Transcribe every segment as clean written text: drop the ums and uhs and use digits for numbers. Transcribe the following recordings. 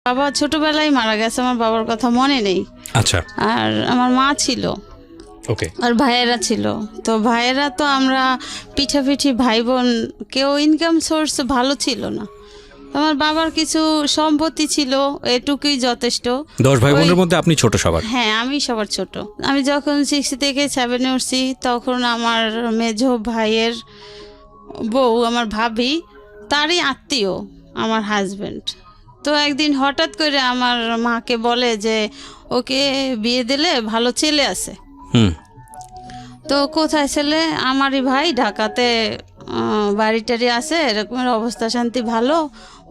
বাবা ছোটবেলায় মারা গেছে, আমার বাবার কথা মনে নেই। আচ্ছা। আর আমার মা ছিল, ওকে। আর ভাইয়েরা ছিল। তো ভাইয়েরা তো আমরা পিঠাপিঠি ভাই বোন, কেউ ইনকাম সোর্স ভালো ছিল না। আমার বাবার কিছু সম্পত্তি ছিল, এটুকুই যথেষ্ট। 10 ভাই বোনের মধ্যে আপনি ছোট সবার? হ্যাঁ, আমি সবার ছোট। আমি যখন 6 থেকে 7-এ উঠছি তখন আমার মেজো ভাইয়ের বউ, আমার ভাবি, তারই আত্মীয় আমার হাজবেন্ড। তো একদিন হঠাৎ করে আমার মাকে বলে যে ওকে বিয়ে দিলে ভালো ছেলে আছে। তো কোথায় ছেলে? আমারই ভাই ঢাকাতে বাড়ি টাড়ি আছে, এরকমের অবস্থা শান্তি ভালো।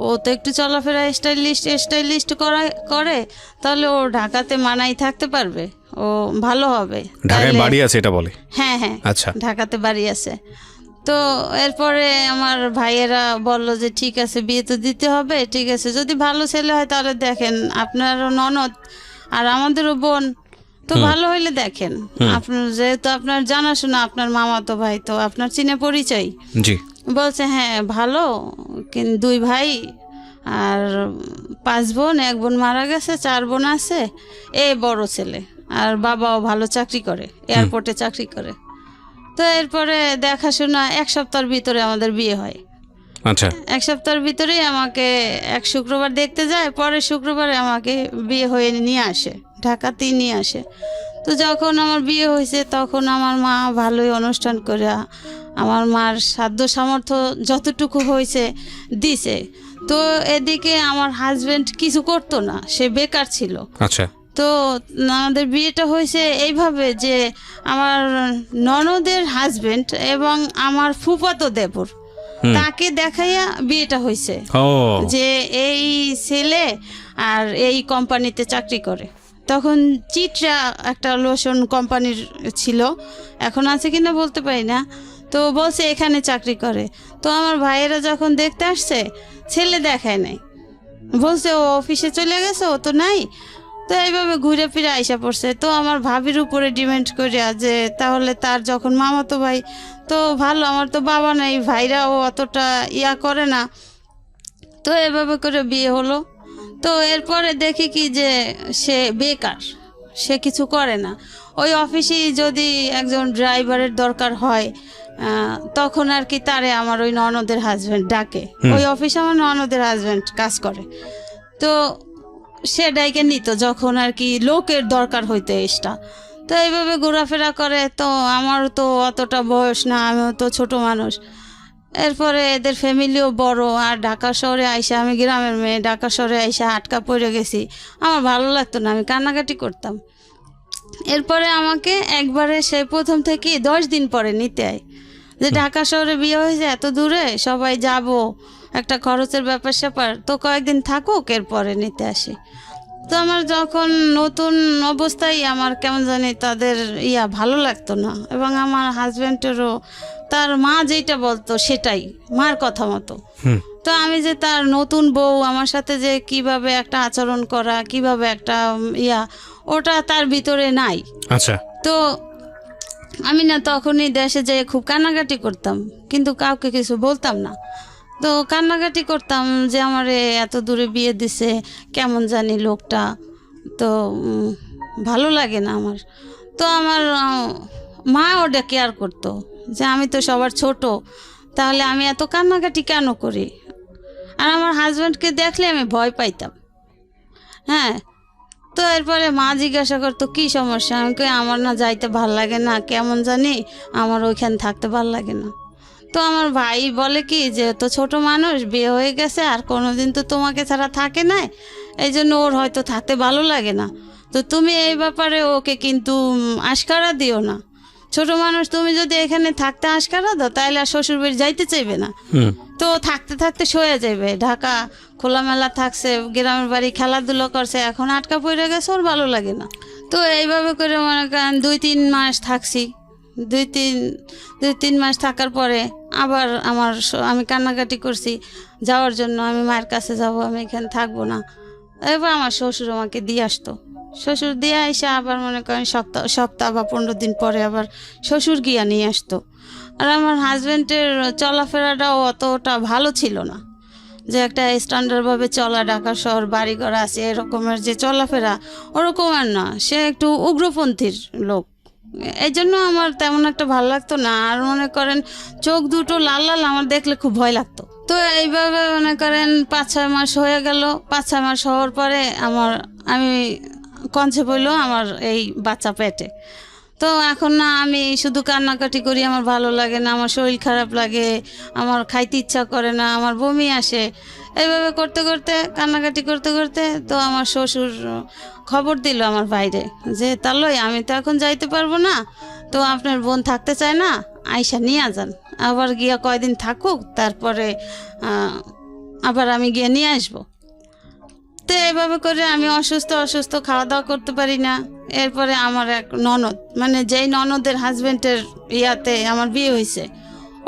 ও তো একটু চলাফেরা স্টাইলিস্ট করে, তাহলে ও ঢাকাতে মানাই থাকতে পারবে, ও ভালো হবে। ঢাকায় বাড়ি আছে এটা বলে? হ্যাঁ হ্যাঁ, আচ্ছা, ঢাকাতে বাড়ি আছে। তো এরপরে আমার ভাইয়েরা বলল যে ঠিক আছে, বিয়ে তো দিতে হবে, ঠিক আছে, যদি ভালো ছেলে হয় তাহলে দেখেন, আপনারও ননদ আর আমাদেরও বোন, তো ভালো হইলে দেখেন। আপনার যেহেতু আপনার জানাশোনা, আপনার মামাতো ভাই, তো আপনার চিনে পরিচয়। জি। বলছে হ্যাঁ ভালো, কিন্তু 2 ভাই আর 5 বোন, 1 বোন মারা গেছে, 4 বোন আছে, এ বড় ছেলে, আর বাবাও ভালো চাকরি করে, এয়ারপোর্টে চাকরি করে। তো এরপরে দেখাশোনা 1 সপ্তাহের ভিতরে আমাদের বিয়ে হয়। আচ্ছা। 1 সপ্তাহের ভিতরেই আমাকে এক শুক্রবার দেখতে যায়, পরের শুক্রবারে আমাকে বিয়ে হয়ে নিয়ে আসে, ঢাকাতেই নিয়ে আসে। তো যখন আমার বিয়ে হয়েছে তখন আমার মা ভালোই অনুষ্ঠান করে আমার মার সাধ্য সামর্থ্য যতটুকু হয়েছে দিছে। তো এদিকে আমার হাজবেন্ড কিছু করতো না, সে বেকার ছিল। আচ্ছা। তো আমাদের বিয়েটা হয়েছে এইভাবে যে আমার ননদের হাজবেন্ড এবং আমার ফুফাতো দেবর, তাকে দেখাইয়া বিয়েটা হয়েছে যে এই ছেলে আর এই কোম্পানিতে চাকরি করে। তখন চিত্রা একটা লোশন কোম্পানির ছিল, এখন আছে কিনা বলতে পারি না। তো বলছে এখানে চাকরি করে। তো আমার ভাইয়েরা যখন দেখতে আসছে, ছেলে দেখায় নাই, বলছে ও অফিসে চলে গেছে, ও তো নাই। তো এইভাবে ঘুরে ফিরে আইসা পড়ছে। তো আমার ভাবির উপরে ডিমেন্ড করে যে তাহলে তার যখন মামাতো ভাই, তো ভালো, আমার তো বাবা নাই, ভাইরাও অতটা ইয়া করে না। তো এভাবে করে বিয়ে হলো। তো এরপরে দেখি কি যে সে বেকার, সে কিছু করে না। ওই অফিসেই যদি একজন ড্রাইভারের দরকার হয় তখন আর কি তারে আমার ওই ননদের হাজব্যান্ড ডাকে। ওই অফিসে আমার ননদের হাজব্যান্ড কাজ করে, তো সে ডাইকে নিত যখন আর কি লোকের দরকার হইতো এক্সট্রা। তো এইভাবে ঘোরাফেরা করে। তো আমার তো অতটা বয়স না, আমিও তো ছোট মানুষ। এরপরে এদের ফ্যামিলিও বড়, আর ঢাকা শহরে আইসা, আমি গ্রামের মেয়ে, ঢাকা শহরে আইসা আটকা পড়ে গেছি। আমার ভালো লাগতো না, আমি কান্নাকাটি করতাম। এরপরে আমাকে একবারে সে প্রথম থেকে 10 দিন পরে নিতে আয়, যে ঢাকা শহরে বিয়ে হয়েছে, এত দূরে সবাই যাব, একটা খরচের ব্যাপার স্যাপার, তো কয়েকদিন থাকুক, এরপরে নিতে আসি। তো আমার যখন নতুন অবস্থায় আমার কেমন জানি তাদের ভালো লাগতো না, এবং আমার হাজব্যান্ডেরও তার মা যেটা বলতো সেটাই, মার কথা মতো। তো আমি যে তার নতুন বউ, আমার সাথে যে কিভাবে একটা আচরণ করা, কিভাবে একটা ওটা তার ভিতরে নাই। আচ্ছা। তো আমি না তখনই দেশে যেয়ে খুব কান্নাকাটি করতাম, কিন্তু কাউকে কিছু বলতাম না। তো কান্নাকাটি করতাম যে আমার এত দূরে বিয়ে দিছে, কেমন জানি লোকটা, তো ভালো লাগে না আমার। তো আমার মা ওটা কেয়ার করতো যে আমি তো সবার ছোট, তাহলে আমি এত কান্নাকাটি কেন করি। আর আমার হাজব্যান্ডকে দেখলে আমি ভয় পাইতাম। হ্যাঁ, তো এরপরে মা জিজ্ঞাসা করতো কী সমস্যা, আমি কই আমার না যাইতে ভাল লাগে না, কেমন জানি আমার ওইখানে থাকতে ভাল লাগে না। তো আমার ভাই বলে কি যে তো ছোট মানুষ, বিয়ে হয়ে গেছে, আর কোনোদিন তো তোমাকে ছাড়া থাকে না, এই জন্য ওর হয়তো থাকতে ভালো লাগে না। তো তুমি এই ব্যাপারে ওকে কিন্তু আশকারা দিও না। ছোট মানুষ, তুমি যদি এখানে থাকতে আশকারা দাও তাহলে আর শ্বশুর বাড়ি যাইতে চাইবে না। তো থাকতে থাকতে সয়ে যাবে, ঢাকা খোলামেলা থাকছে, গ্রামের বাড়ি খেলাধুলো করছে, এখন আটকা পড়ে গেছে, ওর ভালো লাগে না। তো এইভাবে করে মনে করেন 2-3 মাস থাকছি। 2-3 মাস থাকার পরে আবার আমি কান্নাকাটি করছি যাওয়ার জন্য, আমি মায়ের কাছে যাব, আমি এখানে থাকবো না। এবার আমার শ্বশুর আমাকে দিয়ে আসতো, শ্বশুর দিয়ে এসে আবার মনে করেন সপ্তাহ বা 15 দিন পরে আবার শ্বশুর গিয়া নিয়ে আসতো। আর আমার হাজব্যান্ডের চলাফেরাটাও অতটা ভালো ছিল না, যে একটা স্ট্যান্ডার্ডভাবে চলা, ঢাকা শহর বাড়িঘর আছে এরকমের যে চলাফেরা ওরকমের না, সে একটু উগ্রপন্থীর লোক। এই জন্য আমার তেমন একটা ভালো লাগতো না। আর মনে করেন চোখ দুটো লাল লাল, আমার দেখলে খুব ভয় লাগতো। তো এইভাবে মনে করেন 5-6 মাস হয়ে গেল। 5-6 মাস হওয়ার পরে আমি কনসেপ্ট হইলো আমার এই বাচ্চা পেটে। তো এখন না আমি শুধু কান্নাকাটি করি, আমার ভালো লাগে না, আমার শরীর খারাপ লাগে, আমার খাইতে ইচ্ছা করে না, আমার বমি আসে। এইভাবে করতে করতে কান্নাকাটি করতে করতে তো আমার শ্বশুর খবর দিল আমার বাইরে যে তাহলে আমি তো এখন যাইতে পারবো না, তো আপনার বোন থাকতে চায় না, আইসা নিয়ে যান, আবার গিয়া কয়দিন থাকুক, তারপরে আবার আমি গিয়ে নিয়ে আসবো। তো এভাবে করে আমি অসুস্থ খাওয়া দাওয়া করতে পারি না। এরপরে আমার এক ননদ, মানে যেই ননদের হাজবেন্ডের ইয়াতে আমার বিয়ে হয়েছে,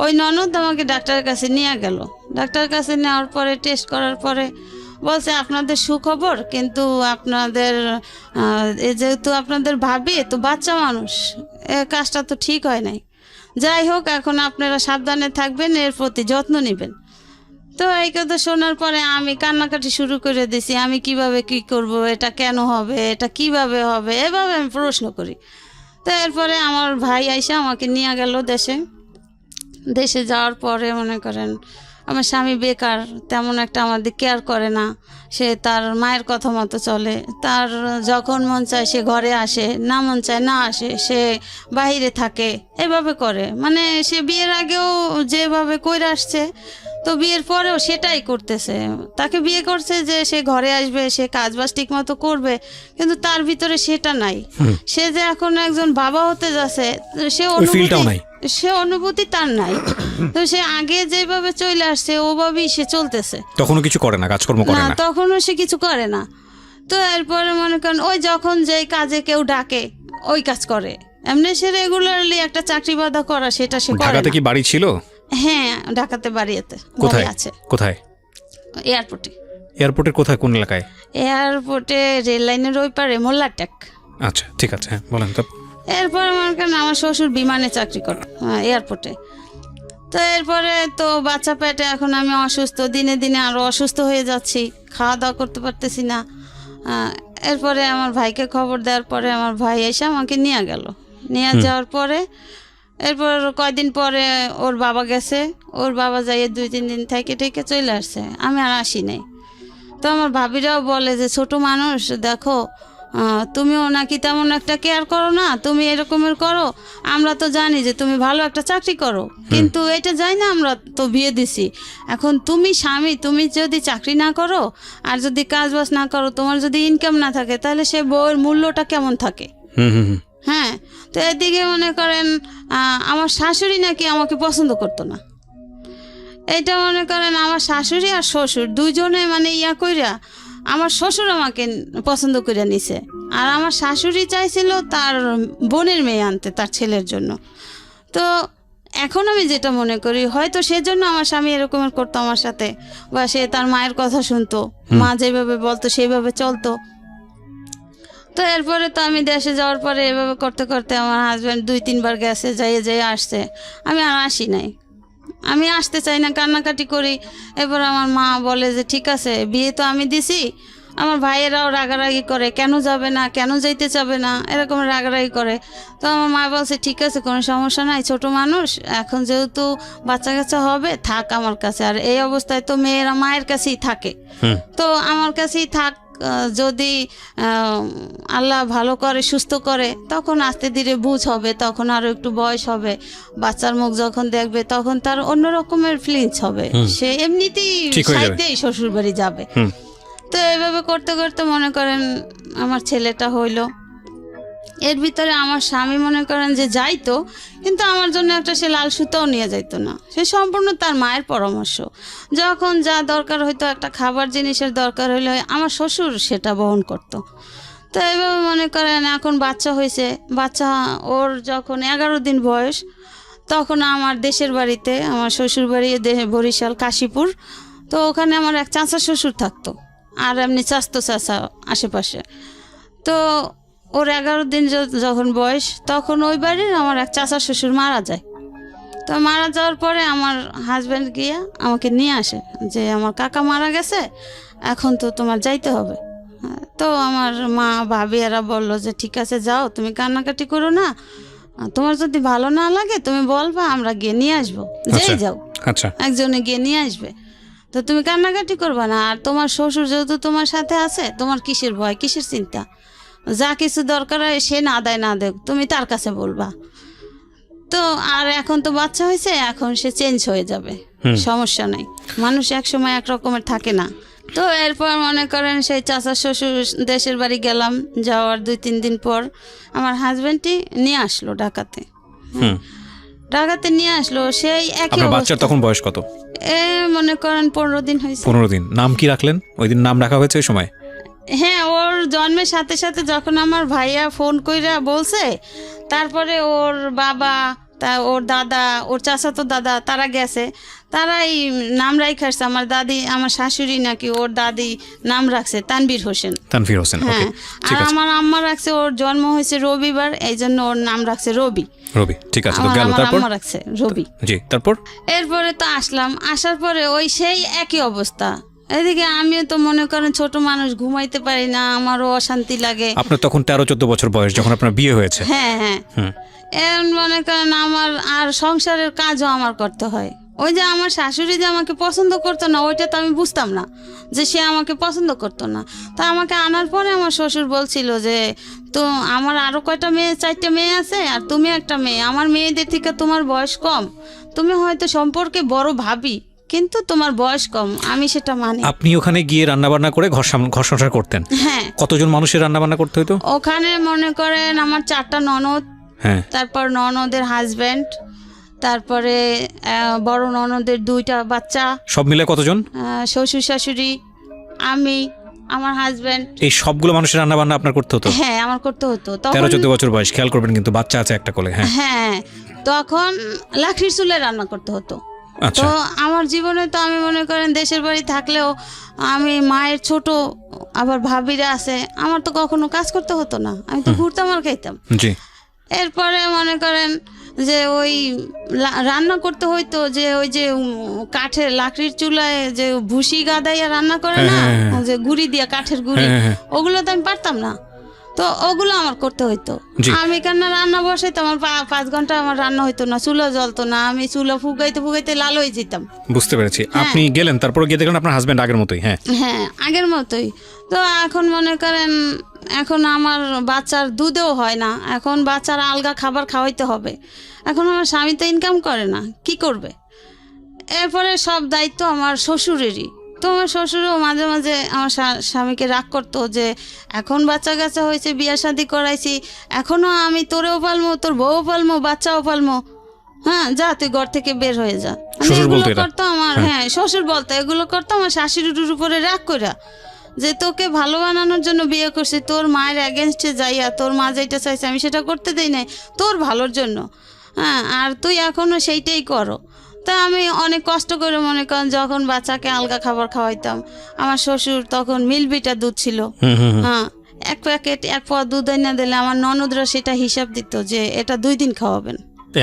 ওই ননদ আমাকে ডাক্তারের কাছে নিয়ে গেল। ডাক্তারের কাছে নেওয়ার পরে টেস্ট করার পরে বলছে আপনাদের সুখবর, কিন্তু আপনাদের যেহেতু আপনাদের ভাবি তো বাচ্চা মানুষ, এ কাজটা তো ঠিক হয় নাই। যাই হোক, এখন আপনারা সাবধানে থাকবেন, এর প্রতি যত্ন নেবেন। তো এই কথা শোনার পরে আমি কান্নাকাটি শুরু করে দিছি, আমি কিভাবে কি করব, এটা কেন হবে, এটা কিভাবে হবে, এভাবে আমি প্রশ্ন করি। তো এরপরে আমার ভাই আইসা আমাকে নিয়ে গেল দেশে যাওয়ার পরে মনে করেন আমার স্বামী বেকার, তেমন একটা আমাদের কেয়ার করে না, সে তার মায়ের কথা মতো চলে, তার যখন মন চায় সে ঘরে আসে, না মন চায় না আসে, সে বাইরে থাকে, এভাবে করে। মানে সে বিয়ের আগেও যেভাবে কইরা আসছে, তো বিয়ের পরেও সেটাই করতেছে। তাকে বিয়ে করছে যে সে ঘরে আসবে, সে কাজবাজ ঠিক মতো করবে, কিন্তু তার ভিতরে সেটা নাই। সে যে এখন একজন বাবা হতে যাচ্ছে, সে অনুভূতি তার নাই। তো সে আগে যেভাবে চলে আসছে ওভাবেই সে চলতেছে, তখনও কিছু করে না, কাজকর্ম করে না, তখনও সে কিছু করে না। তো এরপরে মনে করেন ওই যখন যেই কাজে কেউ ডাকে ওই কাজ করে, এমনি সে রেগুলারলি একটা চাকরি বাধা করা সেটা সে করে। ঢাকাতে কি বাড়ি ছিল? হ্যাঁ, ঢাকাতে বাড়িতে আছে। কোথায়? এয়ারপোর্টের কোথায়, কোন এলাকায়? এয়ারপোর্টে রেল লাইনের ওই পারে মোল্লাটেক। আচ্ছা, ঠিক আছে, হ্যাঁ বলেন। তো এরপর মনে করেন আমার শ্বশুর বিমানে চাকরি করে এয়ারপোর্টে। তো এরপরে তো বাচ্চা পেটে, এখন আমি অসুস্থ, দিনে দিনে আরও অসুস্থ হয়ে যাচ্ছি, খাওয়া দাওয়া করতে পারতেছি না। এরপরে আমার ভাইকে খবর দেওয়ার পরে আমার ভাই এসে আমাকে নিয়ে গেল। নিয়ে যাওয়ার পরে এরপর কয়দিন পরে ওর বাবা গেছে, ওর বাবা যাইয়ে 2-3 দিন থেকে চলে আসছে, আমি আর আসি নাই। তো আমার ভাবিরাও বলে যে ছোট মানুষ, দেখো তুমিও নাকি তেমন একটা কেয়ার করো না, তুমি এরকমের করো, আমরা তো জানি যে তুমি ভালো একটা চাকরি করো, কিন্তু এটা যাই না, আমরা তো বিয়ে দিছি, এখন তুমি স্বামী, তুমি যদি চাকরি না করো আর যদি কাজবাজ না করো, তোমার যদি ইনকাম না থাকে, তাহলে সে বউয়ের মূল্যটা কেমন থাকে। হ্যাঁ, তো এদিকে মনে করেন আমার শাশুড়ি নাকি আমাকে পছন্দ করতো না। এইটা মনে করেন আমার শাশুড়ি আর শ্বশুর দুইজনে মানে ইয়া কইরা আমার শ্বশুর আমাকে পছন্দ করে নিছে, আর আমার শাশুড়ি চাইছিল তার বোনের মেয়ে আনতে তার ছেলের জন্য। তো এখন আমি যেটা মনে করি, হয়তো সেজন্য আমার স্বামী এরকমের করতো আমার সাথে, বা সে তার মায়ের কথা শুনতো, মা যেভাবে বলতো সেইভাবে চলতো। তো এরপরে তো আমি দেশে যাওয়ার পরে এভাবে করতে করতে আমার হাজব্যান্ড 2-3 বার গেছে, যাইয়ে আসছে, আমি আর আসি নাই, আমি আসতে চাই না, কান্নাকাটি করি। এবার আমার মা বলে যে ঠিক আছে, বিয়ে তো আমি দিছি। আমার ভাইয়েরাও রাগারাগি করে, কেন যাবে না, কেন যাইতে চাবে না, এরকম রাগারাগি করে। তো আমার মা বলছে ঠিক আছে, কোনো সমস্যা নাই, ছোট মানুষ, এখন যেহেতু বাচ্চা কাচ্চা হবে, থাক আমার কাছে। আর এই অবস্থায় তো মেয়েরা মায়ের কাছেই থাকে, তো আমার কাছেই থাক, যদি আল্লাহ ভালো করে সুস্থ করে তখন আস্তে ধীরে বুঝ হবে, তখন আরো একটু বয়স হবে, বাচ্চার মুখ যখন দেখবে তখন তার অন্য রকমের ফিলিংস হবে, সে এমনিতেই সাইতেই শ্বশুর বাড়ি যাবে। তো এইভাবে করতে করতে মনে করেন আমার ছেলেটা হইলো। এর ভিতরে আমার স্বামী মনে করেন যে যাইতো, কিন্তু আমার জন্য একটা সে লাল সুতাও নিয়ে যাইতো না, সে সম্পূর্ণ তার মায়ের পরামর্শ। যখন যা দরকার হইতো, একটা খাবার জিনিসের দরকার হইলে আমার শ্বশুর সেটা বহন করতো। তো এইভাবে মনে করেন এখন বাচ্চা হয়েছে, বাচ্চা ওর যখন 11 দিন বয়স, তখন আমার দেশের বাড়িতে, আমার শ্বশুর বাড়ি বরিশাল কাশীপুর, তো ওখানে আমার এক চাচা শ্বশুর থাকতো, আর এমনি চাচতো চাচা আশেপাশে। তো ওর 11 দিন যখন বয়স, তখন ওই বাড়ির আমার এক চাচা শ্বশুর মারা যায়। তো মারা যাওয়ার পরে আমার হাজব্যান্ড গিয়া আমাকে নিয়ে আসে যে আমার কাকা মারা গেছে, এখন তো তোমার যাইতে হবে। তো আমার মা ভাবি এরা বললো যে ঠিক আছে যাও, তুমি কান্নাকাটি করো না, তোমার যদি ভালো না লাগে তুমি বলবা, আমরা গিয়ে নিয়ে আসবো, যেই যাও আচ্ছা একজনে গিয়ে নিয়ে আসবে, তো তুমি কান্নাকাটি করবা না। আর তোমার শ্বশুর যেহেতু তোমার সাথে আছে, তোমার কিসের ভয়, কিসের চিন্তা, যা কিছু দরকার হয় সে না দেয় না দেখ, তুমি তার কাছে বলবা। তো আর এখন তো বাচ্চা হয়েছে, এখন সে চেঞ্জ হয়ে যাবে, সমস্যা নাই, মানুষ একসময় এক রকমের থাকে না। তো এরপর মনে করেন সেই চাচা শ্বশুর দেশের বাড়ি গেলাম, যাওয়ার 2-3 দিন পর আমার হাজবেন্ডই নিয়ে আসলো ঢাকাতে। ঢাকাতে নিয়ে আসলো, সেই একই বাচ্চার তখন বয়স কত? মনে করেন 15 দিন হয়েছে। 15 দিন। নাম কি রাখলেন? ওই দিন নাম রাখা হয়েছে ওই সময়? হ্যাঁ, ওর জন্মের সাথে সাথে যখন আমার ভাইয়া ফোন কইরা বলছে, তারপরে ওর বাবা, তা ওর দাদা, ওর চাচাতো দাদা, তারা গেছে, তারাই নাম রাইখাছে। আমার দাদি, আমার শাশুড়ি নাকি ওর দাদি নাম রাখছে তানভীর হোসেন। তানভীর হোসেন, হ্যাঁ। আর আমার আম্মা রাখছে, ওর জন্ম হয়েছে রবিবার, এই জন্য ওর নাম রাখছে রবি। রবি, ঠিক আছে। তো গেল, তারপর আম্মা রাখছে রবি। জি, তারপর এরপরে তো আসলাম, আসার পরে ওই সেই একই অবস্থা। এদিকে আমিও তো মনে করেন ছোট মানুষ, ঘুমাইতে পারি না, আমারও অশান্তি লাগে। আপনার তখন 13-14 বছর বয়স যখন আপনার বিয়ে হয়েছে? হ্যাঁ হ্যাঁ। এখন মনে করেন আমার আর সংসারের কাজও আমার করতে হয়। ওই যে আমার শাশুড়ি যে আমাকে পছন্দ করতো না, ওইটা তো আমি বুঝতাম না যে সে আমাকে পছন্দ করতো না। তা আমাকে আনার পরে আমার শ্বশুর বলছিল যে তো আমার আরও কয়টা মেয়ে, 4টা মেয়ে আছে, আর তুমি একটা মেয়ে, আমার মেয়েদের থেকে তোমার বয়স কম, তুমি হয়তো সম্পর্কে বড় ভাবি, কিন্তু তোমার বয়স কম, আমি সেটা মানি। আপনি ওখানে গিয়ে রান্না বান্না করে ঘর সংসার করতেন? হ্যাঁ। কতজন মানুষের রান্না বান্না করতে হতো ওখানে? মনে করেন আমার 4টা ননদ, হ্যাঁ, তারপর ননদের হাজবেন্ড, তারপরে বড় ননদের 2টা বাচ্চা, সব মিলে কতজন? শ্বশুর শাশুড়ি, আমি, আমার হাজবেন্ড, এই সবগুলো মানুষের রান্না বান্না আপনার করতে হতো? হ্যাঁ, আমার করতে হতো। 13-14 বছর বয়স, খেয়াল করবেন কিন্তু, বাচ্চা আছে একটা কোলে। হ্যাঁ হ্যাঁ, তখন লাকড়ির চুলে রান্না করতে হতো। আচ্ছা। তো আমার জীবনে তো আমি মনে করেন দেশের বাড়ি থাকলেও আমি মায়ের ছোট, আবার ভাবিরা আছে, আমার তো কখনো কাজ করতে হতো না, আমি তো ঘুরতাম আর খাইতাম। জি। এরপরে মনে করেন যে ওই রান্না করতে হইতো, যে ওই যে কাঠের লাকড়ির চুলায় যে ভুসি গাদাইয়া রান্না করে না, যে গুড়ি দিয়া, কাঠের গুড়ি, ওগুলো তো আমি পারতাম না, তো ওগুলো আমার করতে হইতো। আমি কেন রান্না বসাইতাম, আমার 5 ঘন্টা আমার রান্না হইতো না, চুলা জ্বলতো না, আমি চুলা ফুগাইতে ফুগাইতে লাল হয়ে যেতাম। বুঝতে পেরেছি। আপনি গেলেন, তারপর গিয়ে দেখলেন আপনার হাজবেন্ড আগের মতোই? হ্যাঁ হ্যাঁ, আগের মতোই। তো এখন মনে করেন এখন আমার বাচ্চার দুধেও হয় না, এখন বাচ্চার আলগা খাবার খাওয়াইতে হবে। এখন আমার স্বামী তো ইনকাম করে না, কি করবে? এরপরে সব দায়িত্ব আমার শ্বশুরেরই। তো আমার শ্বশুরও মাঝে মাঝে আমার স্বামীকে রাগ করতো যে এখন বাচ্চা কাচ্চা হয়েছে, বিয়ে শাদি করাইছি, এখনো আমি তোরেও পালমো, তোর বউও পালমো, বাচ্চাও পালমো, হ্যাঁ যা তুই ঘর থেকে বের হয়ে যা। এগুলো করতো আমার, হ্যাঁ শ্বশুর বলতো, এগুলো করতো আমার শাশুড়ির উপরে রাগ কইরা, যে তোকে ভালো বানানোর জন্য বিয়ে করছি, তোর মায়ের অ্যাগেনস্টে যাইয়া তোর মা যেটা চাইছে আমি সেটা করতে দেই নাই, তোর ভালোর জন্য, হ্যাঁ, আর তুই এখনো সেইটাই করো। তা আমি অনেক কষ্ট করে মনে করেন যখন বাচ্চাকে আলগা খাবার খাওয়াইতাম, আমার শ্বশুর তখন মিলবিটা দুধ ছিল, হ্যাঁ, 1 প্যাকেট 1 পোয়া দুধ এনে দিলে আমার ননদরা সেটা হিসাব দিত যে এটা 2 দিন খাওয়াবেন।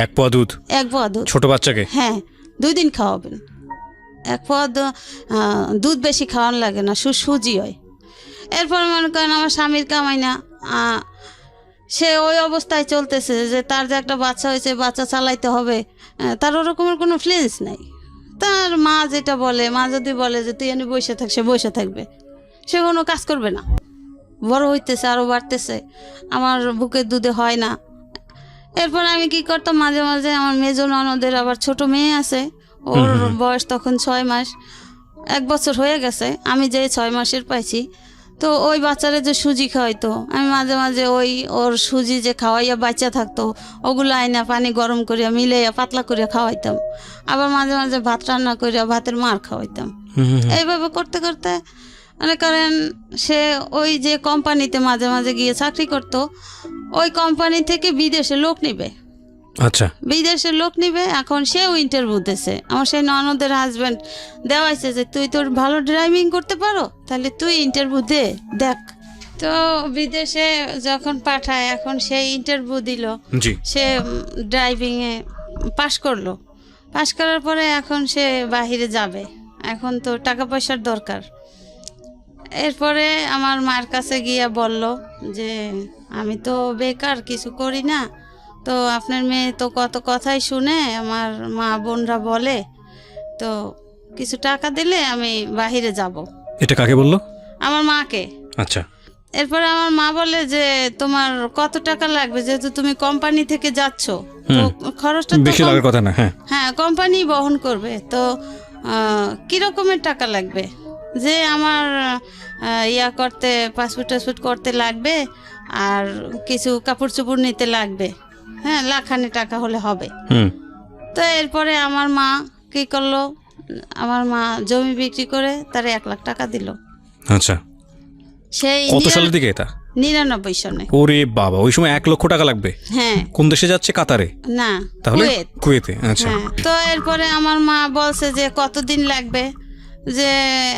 1 পোয়া দুধ? 1 পোয়া দুধ ছোট বাচ্চাকে? হ্যাঁ, 2 দিন খাওয়াবেন। 1 পোয়া দুধ বেশি খাওয়ানো লাগে না, সুজি হয়। এরপর মনে করেন আমার স্বামীর কামাই না, সে ওই অবস্থায় চলতেছে যে তার যে একটা বাচ্চা হয়েছে, বাচ্চা চালাইতে হবে, তার ওরকমের কোনো ফিলিংস নাই। তার মা যেটা বলে, মা যদি বলে যে তুই এনে বসে থাক, সে বসে থাকবে, সে কোনো কাজ করবে না। বড় হইতেছে, আরও বাড়তেছে, আমার বুকের দুধে হয় না। এরপর আমি কি করতাম, মাঝে মাঝে আমার মেজো ননদের আবার ছোট মেয়ে আছে, ওর বয়স তখন 6 মাস, 1 বছর হয়ে গেছে, আমি যে 6 মাসের পাইছি, তো ওই বাচ্চারা যে সুজি খাওয়াইতো, আমি মাঝে মাঝে ওর সুজি যে খাওয়াইয়া বাচ্চা থাকতো, ওগুলো আইনা পানি গরম করিয়া মিলাইয়া পাতলা করিয়া খাওয়াইতাম। আবার মাঝে মাঝে ভাত রান্না করিয়া ভাতের মার খাওয়াইতাম। এইভাবে করতে করতে মনে করেন সে ওই যে কোম্পানিতে মাঝে মাঝে গিয়ে চাকরি করতো, ওই কোম্পানি থেকে বিদেশে লোক নিবে। আচ্ছা, বিদেশের লোক নিবে, এখন সেও ইন্টারভিউ দিয়েছে। আমার সেই ননদের হাজব্যান্ড দেওয়াইছে যে তুই তোর ভালো ড্রাইভিং করতে পারো, তাহলে তুই ইন্টারভিউ দেখ। তো বিদেশে যখন পাঠায়, এখন সেই ইন্টারভিউ দিল, সে ড্রাইভিংয়ে পাশ করলো, পাশ করার পরে এখন সে বাহিরে যাবে, এখন তো টাকা পয়সার দরকার। এরপরে আমার মার কাছে গিয়া বলল যে আমি তো বেকার, কিছু করি না, তো আপনার মেয়ে তো কত কথাই শুনে, আমার মা বোনরা বলে, তো কিছু টাকা দিলে আমি বাহিরে যাব। এটা কাকে বললো? আমার মাকে। আচ্ছা। এরপরে আমার মা বলে যে তোমার কত টাকা লাগবে, যেহেতু তুমি কোম্পানি থেকে যাচ্ছ, তো খরচটা তো বেশি লাগার কথা না। হ্যাঁ হ্যাঁ, কোম্পানি বহন করবে, তো কি রকমের টাকা লাগবে? যে আমার ইয়া করতে, পাসপোর্ট টাসপোর্ট করতে লাগবে, আর কিছু কাপড় চোপড় নিতে লাগবে, হ্যাঁ, লাখানি টাকা হলে হবে। তো এরপরে আমার মা কি করলো, আমার মা জমি বিক্রি করে তার 1 লাখ টাকা দিল। আচ্ছা। সেই কত সালের দিকে এটা? 99 সনে। ওরে বাবা, ওই সময় 1 লক্ষ টাকা লাগবে? হ্যাঁ। কোন দেশে যাচ্ছে? কাতারে? না, তাহলে কুয়েত। কুয়েতে। আচ্ছা। হ্যাঁ, তো এরপরে আমার মা বলছে যে কতদিন লাগবে, যে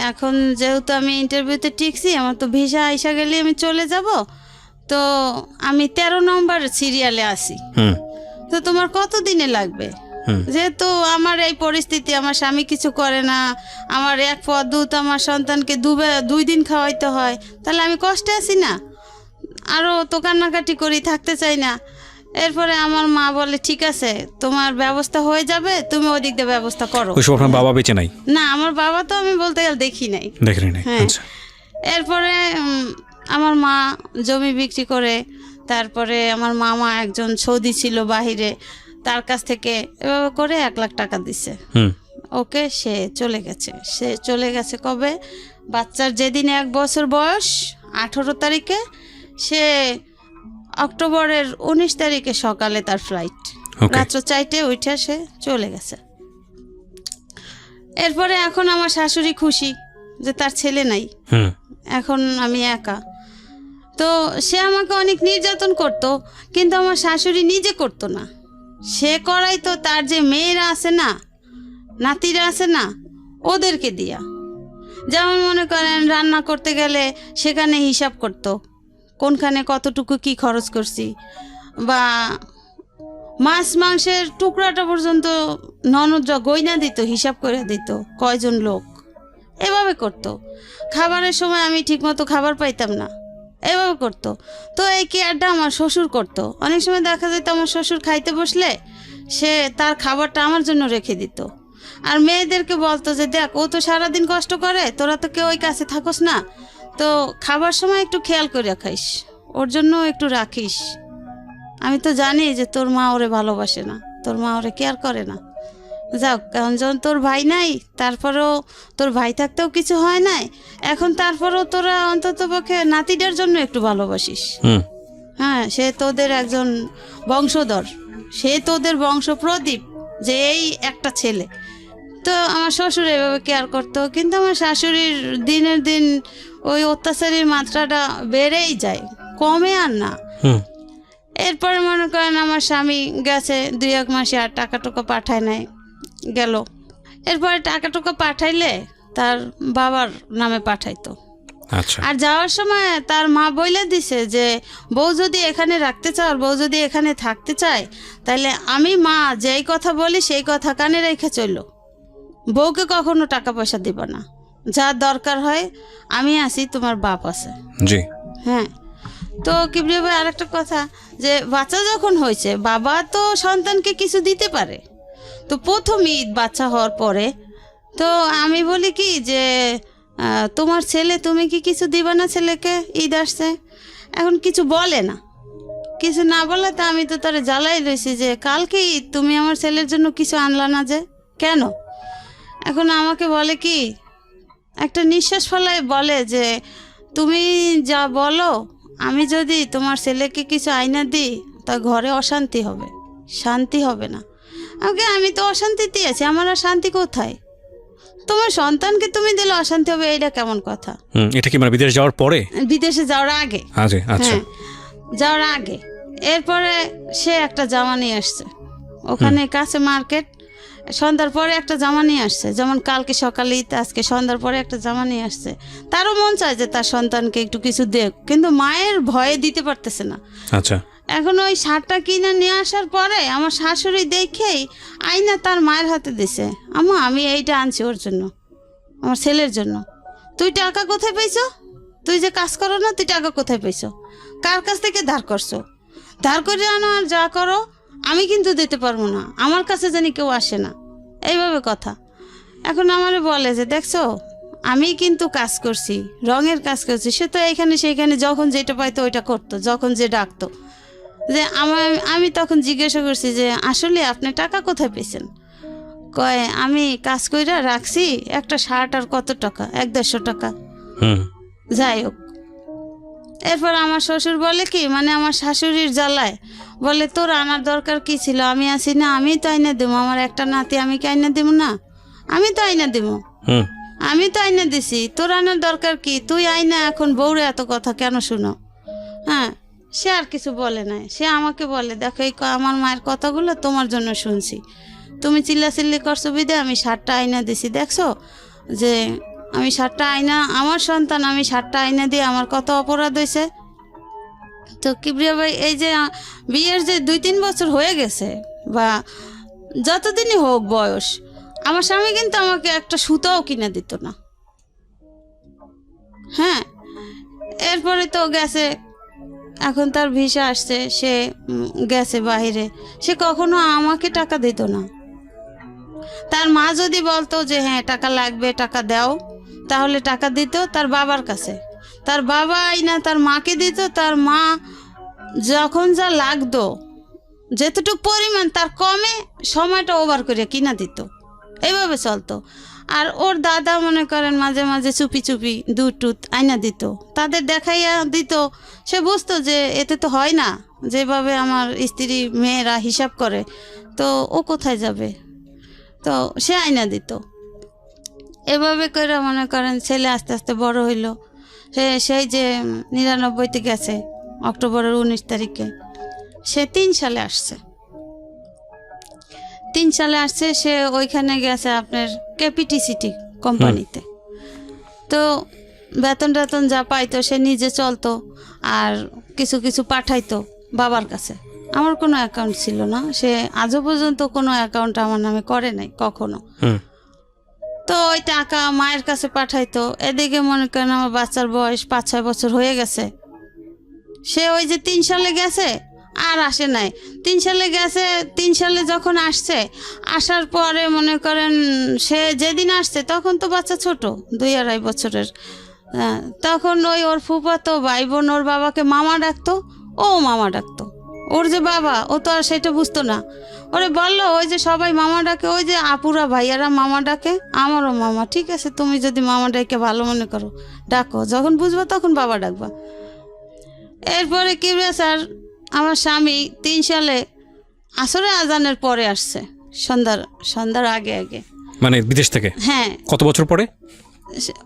এখন যেহেতু আমি ইন্টারভিউতে টিকছি, আমার তো ভিসা আইসা গেলে আমি চলে যাব, তো আমি 13 নম্বর সিরিয়ালে আছি, তো তোমার কত দিনে লাগবে? যেহেতু আমার এই পরিস্থিতি, আমার স্বামী কিছু করে না, আমার এক পদ দুধ আমার সন্তানকে 2 দিন খাওয়াইতে হয়, তাহলে আমি কষ্টে আছি না, আরও তো কান্নাকাটি করি, থাকতে চাই না। এরপরে আমার মা বলে ঠিক আছে, তোমার ব্যবস্থা হয়ে যাবে, তুমি ওদিক দিয়ে ব্যবস্থা করো। ওই সময় আপনার বাবা বেঁচে নাই? না, আমার বাবা তো আমি বলতে গেলে দেখি নাই। হ্যাঁ। আচ্ছা। এরপরে আমার মা জমি বিক্রি করে, তারপরে আমার মামা একজন সৌদি ছিল বাহিরে, তার কাছ থেকে এভাবে করে 1 লাখ টাকা দিছে। ওকে, সে চলে গেছে কবে? বাচ্চার যেদিন 1 বছর বয়স, 18 তারিখে, সে অক্টোবরের 19 তারিখে সকালে তার ফ্লাইট, রাত্র 4টায় উঠে সে চলে গেছে। এরপরে এখন আমার শাশুড়ি খুশি যে তার ছেলে নাই, এখন আমি একা। তো সে আমাকে অনেক নির্যাতন করত, কিন্তু আমার শাশুড়ি নিজে করতো না, সে করাইতো তার যে মেয়েরা আছে না, নাতিরা আছে না, ওদেরকে দিয়া। যেমন মনে করেন রান্না করতে গেলে সেখানে হিসাব করতো, কোনখানে কতটুকু কি খরচ করছি, বা মাছ মাংসের টুকরাটা পর্যন্ত ননদরা গয়না দিত, হিসাব করে দিত কয়জন লোক, এভাবে করতো। খাবারের সময় আমি ঠিকমতো খাবার পাইতাম না, এভাবে করতো। তো এই কেয়ারটা আমার শ্বশুর করতো। অনেক সময় দেখা যেত আমার শ্বশুর খাইতে বসলে সে তার খাবারটা আমার জন্য রেখে দিত, আর মেয়েদেরকে বলতো যে দেখ, ও তো সারাদিন কষ্ট করে, তোরা তো কেউ ওই কাছে থাকোস না, তো খাবার সময় একটু খেয়াল করে খাইস, ওর জন্য একটু রাখিস। আমি তো জানি যে তোর মা ওরে ভালোবাসে না, তোর মা ওরে কেয়ার করে না। যাক, কারণ যখন তোর ভাই নাই, তারপরেও তোর ভাই থাকতেও কিছু হয় নাই, এখন তারপরেও তোরা অন্তত পক্ষে নাতিদের জন্য একটু ভালোবাসিস। হ্যাঁ, সে তোদের একজন বংশধর, সে তোদের বংশ প্রদীপ, যে এই একটা ছেলে। তো আমার শ্বশুর এভাবে কেয়ার করতো, কিন্তু আমার শাশুড়ির দিনের দিন ওই অত্যাচারের মাত্রাটা বেড়েই যায়, কমে আর না। এরপরে মনে করেন আমার স্বামী গেছে 2-1 মাসে, আর টাকা টুকা পাঠায় নাই, গেল। এরপরে টাকা টুকা পাঠাইলে তার বাবার নামে পাঠাইতো। আর যাওয়ার সময় তার মা বইলে দিছে যে বউ যদি এখানে রাখতে চাও, বউ যদি এখানে থাকতে চায়, তাহলে আমি মা যেই কথা বলি সেই কথা কানে রেখে চলো, বউকে কখনো টাকা পয়সা দিব না, যা দরকার হয় আমি আছি, তোমার বাপ আছে। জি। হ্যাঁ। তো কিবরিয়া ভাই, আরেকটা কথা, যে বাচ্চা যখন হয়েছে, বাবা তো সন্তানকে কিছু দিতে পারে। তো প্রথম ঈদ বাচ্চা হওয়ার পরে তো আমি বলি কি যে তোমার ছেলে, তুমি কি কিছু দিবা না ছেলেকে? ঈদ আসছে, এখন কিছু বলে না, কিছু না বলে তো আমি তো তারে জ্বালাই রয়েছি যে কালকে ঈদ, তুমি আমার ছেলের জন্য কিছু আনলা না যে, কেন? এখন আমাকে বলে কি, একটা নিঃশ্বাস ফেলায় বলে যে তুমি যা বলো, আমি যদি তোমার ছেলেকে কিছু আইনা দিই, তা ঘরে অশান্তি হবে, শান্তি হবে না। আমি তো অশান্তিতে আছি, আমার আর শান্তি কোথায়? তোমার সন্তানকে তুমি দিলে অশান্তি হবে, এটা কেমন কথা? এটা কি মানে বিদেশে যাওয়ার পরে? বিদেশে যাওয়ার আগে। আচ্ছা, যাওয়ার আগে। এরপরে সে একটা জামা নিয়ে আসছে, ওখানে কাছে মার্কেট, সন্ধ্যার পরে একটা জামা নিয়ে আসছে, যেমন কালকে সকালে আজকে সন্ধ্যার পরে একটা জামা নিয়ে আসছে। তারও মন চায় যে তার সন্তানকে একটু কিছু দেখ, কিন্তু মায়ের ভয়ে দিতে পারতেছে না। আচ্ছা। এখন ওই শার্টটা কিনে নিয়ে আসার পরে আমার শাশুড়ি দেখেই আয়না তার মায়ের হাতে দিছে, আম্মা আমি এইটা আনছি ওর জন্য, আমার ছেলের জন্য। তুই টাকা কোথায় পাইছো? তুই যে কাজ করো না, তুই টাকা কোথায় পাইছো? কার কাছ থেকে ধার করছো? ধার করে আনো আর যা করো, আমি কিন্তু দিতে পারবো না, আমার কাছে জানি কেউ আসে না, এইভাবে কথা। এখন আমারে বলে যে দেখছো আমি কিন্তু কাজ করছি, রঙের কাজ করছি। সে তো এইখানে সেইখানে যখন যেটা পাইতো ওইটা করতো, যখন যে ডাকতো। যে আমি তখন জিজ্ঞাসা করছি যে আসলে আপনি টাকা কোথায় পেয়েছেন? কয় আমি কাজ কইরা রাখছি, একটা শার্ট আর কত টাকা, 100-150 টাকা। যাই হোক, এরপর আমার শ্বশুর বলে কি, মানে আমার শাশুড়ির জ্বালায় বলে তোর আনার দরকার কি ছিল, আমি আছি না, আমি তো আইনা দেবো, আমার একটা নাতি, আমি কি আইনা দেবো না? আমি তো আইনা দেবো, আমি তো আইনা দিছি, তোর আনার দরকার কি? তুই আইনা এখন বউরে এত কথা কেন শুনো? হ্যাঁ, সে আর কিছু বলে নাই। সে আমাকে বলে দেখো এই আমার মায়ের কথাগুলো তোমার জন্য শুনছি, তুমি চিল্লাচিল্লি করছো বিদে আমি শার্টটা আইনা দিছি, দেখছো যে আমি শার্টটা আইনা, আমার সন্তান, আমি শার্টটা আইনা দিয়ে আমার কত অপরাধ হয়েছে। তো কিবরিয়া ভাই, এই যে বিয়ের যে 2-3 বছর হয়ে গেছে বা যতদিনই হোক বয়স, আমার স্বামী কিন্তু আমাকে একটা সুতাও কিনে দিত না। হ্যাঁ, এরপরে তো গেছে, এখন তার ভিসা আসছে, সে গেছে বাইরে, সে কখনো আমাকে টাকা দিত না। তার মা যদি বলতো যে হ্যাঁ টাকা লাগবে, টাকা দাও, তাহলে টাকা দিত তার বাবার কাছে। তার বাবা আইনা তার মাকে দিত, তার মা যখন যা লাগতো যেতটুকু পরিমাণ তার কমে সময়টা ওভার করে কিনা দিত, এইভাবে চলতো। আর ওর দাদা মনে করেন মাঝে মাঝে চুপি চুপি দুধ টুধ আইনা দিত, তাদের দেখাইয়া দিত। সে বুঝতো যে এতে তো হয় না, যেভাবে আমার স্ত্রী মেয়েরা হিসাব করে, তো ও কোথায় যাবে, তো সে আইনা দিত। এভাবে করে মনে করেন ছেলে আস্তে আস্তে বড় হইল। সেই যে 99-তে গেছে অক্টোবরের 19 তারিখে, সে 3 সালে আসছে। 3 সালে আসছে, সে ওইখানে গেছে আপনার ক্যাপিটিসিটি কোম্পানিতে। তো বেতন টেতন যা পাইতো সে নিজে চলতো, আর কিছু কিছু পাঠাইতো বাবার কাছে। আমার কোনো অ্যাকাউন্ট ছিল না, সে আজও পর্যন্ত কোনো অ্যাকাউন্ট আমার নামে করে নাই কখনো। তো ওই টাকা মায়ের কাছে পাঠাইতো। এদিকে মনে করেন আমার বাচ্চার বয়স 5-6 বছর হয়ে গেছে। সে ওই যে 3 সালে গেছে আর আসে নাই। 3 সালে গেছে, 3 সালে যখন আসছে, আসার পরে মনে করেন সে যেদিন আসছে তখন তো বাচ্চা ছোট, 2-2.5 বছরের। তখন ওই ওর ফুফাতো ভাই বোন ওর বাবাকে মামা ডাকতো, ও মামা ডাকতো। ওর যে বাবা, ও তো আর সেটা বুঝতো না। ওরে বললো ওই যে সবাই মামা ডাকে, ওই যে আপুরা ভাইয়ারা মামা ডাকে, আমারও মামা। ঠিক আছে, তুমি যদি মামা ডাকে ভালো মনে করো ডাকো, যখন বুঝবা তখন বাবা ডাকবা। এরপরে কি স্যার, আমার স্বামী 3 সালে আসরে আজানের পরে আসছে, সন্ধ্যার আগে আগে, মানে বিদেশ থেকে। হ্যাঁ। কত বছর পরে?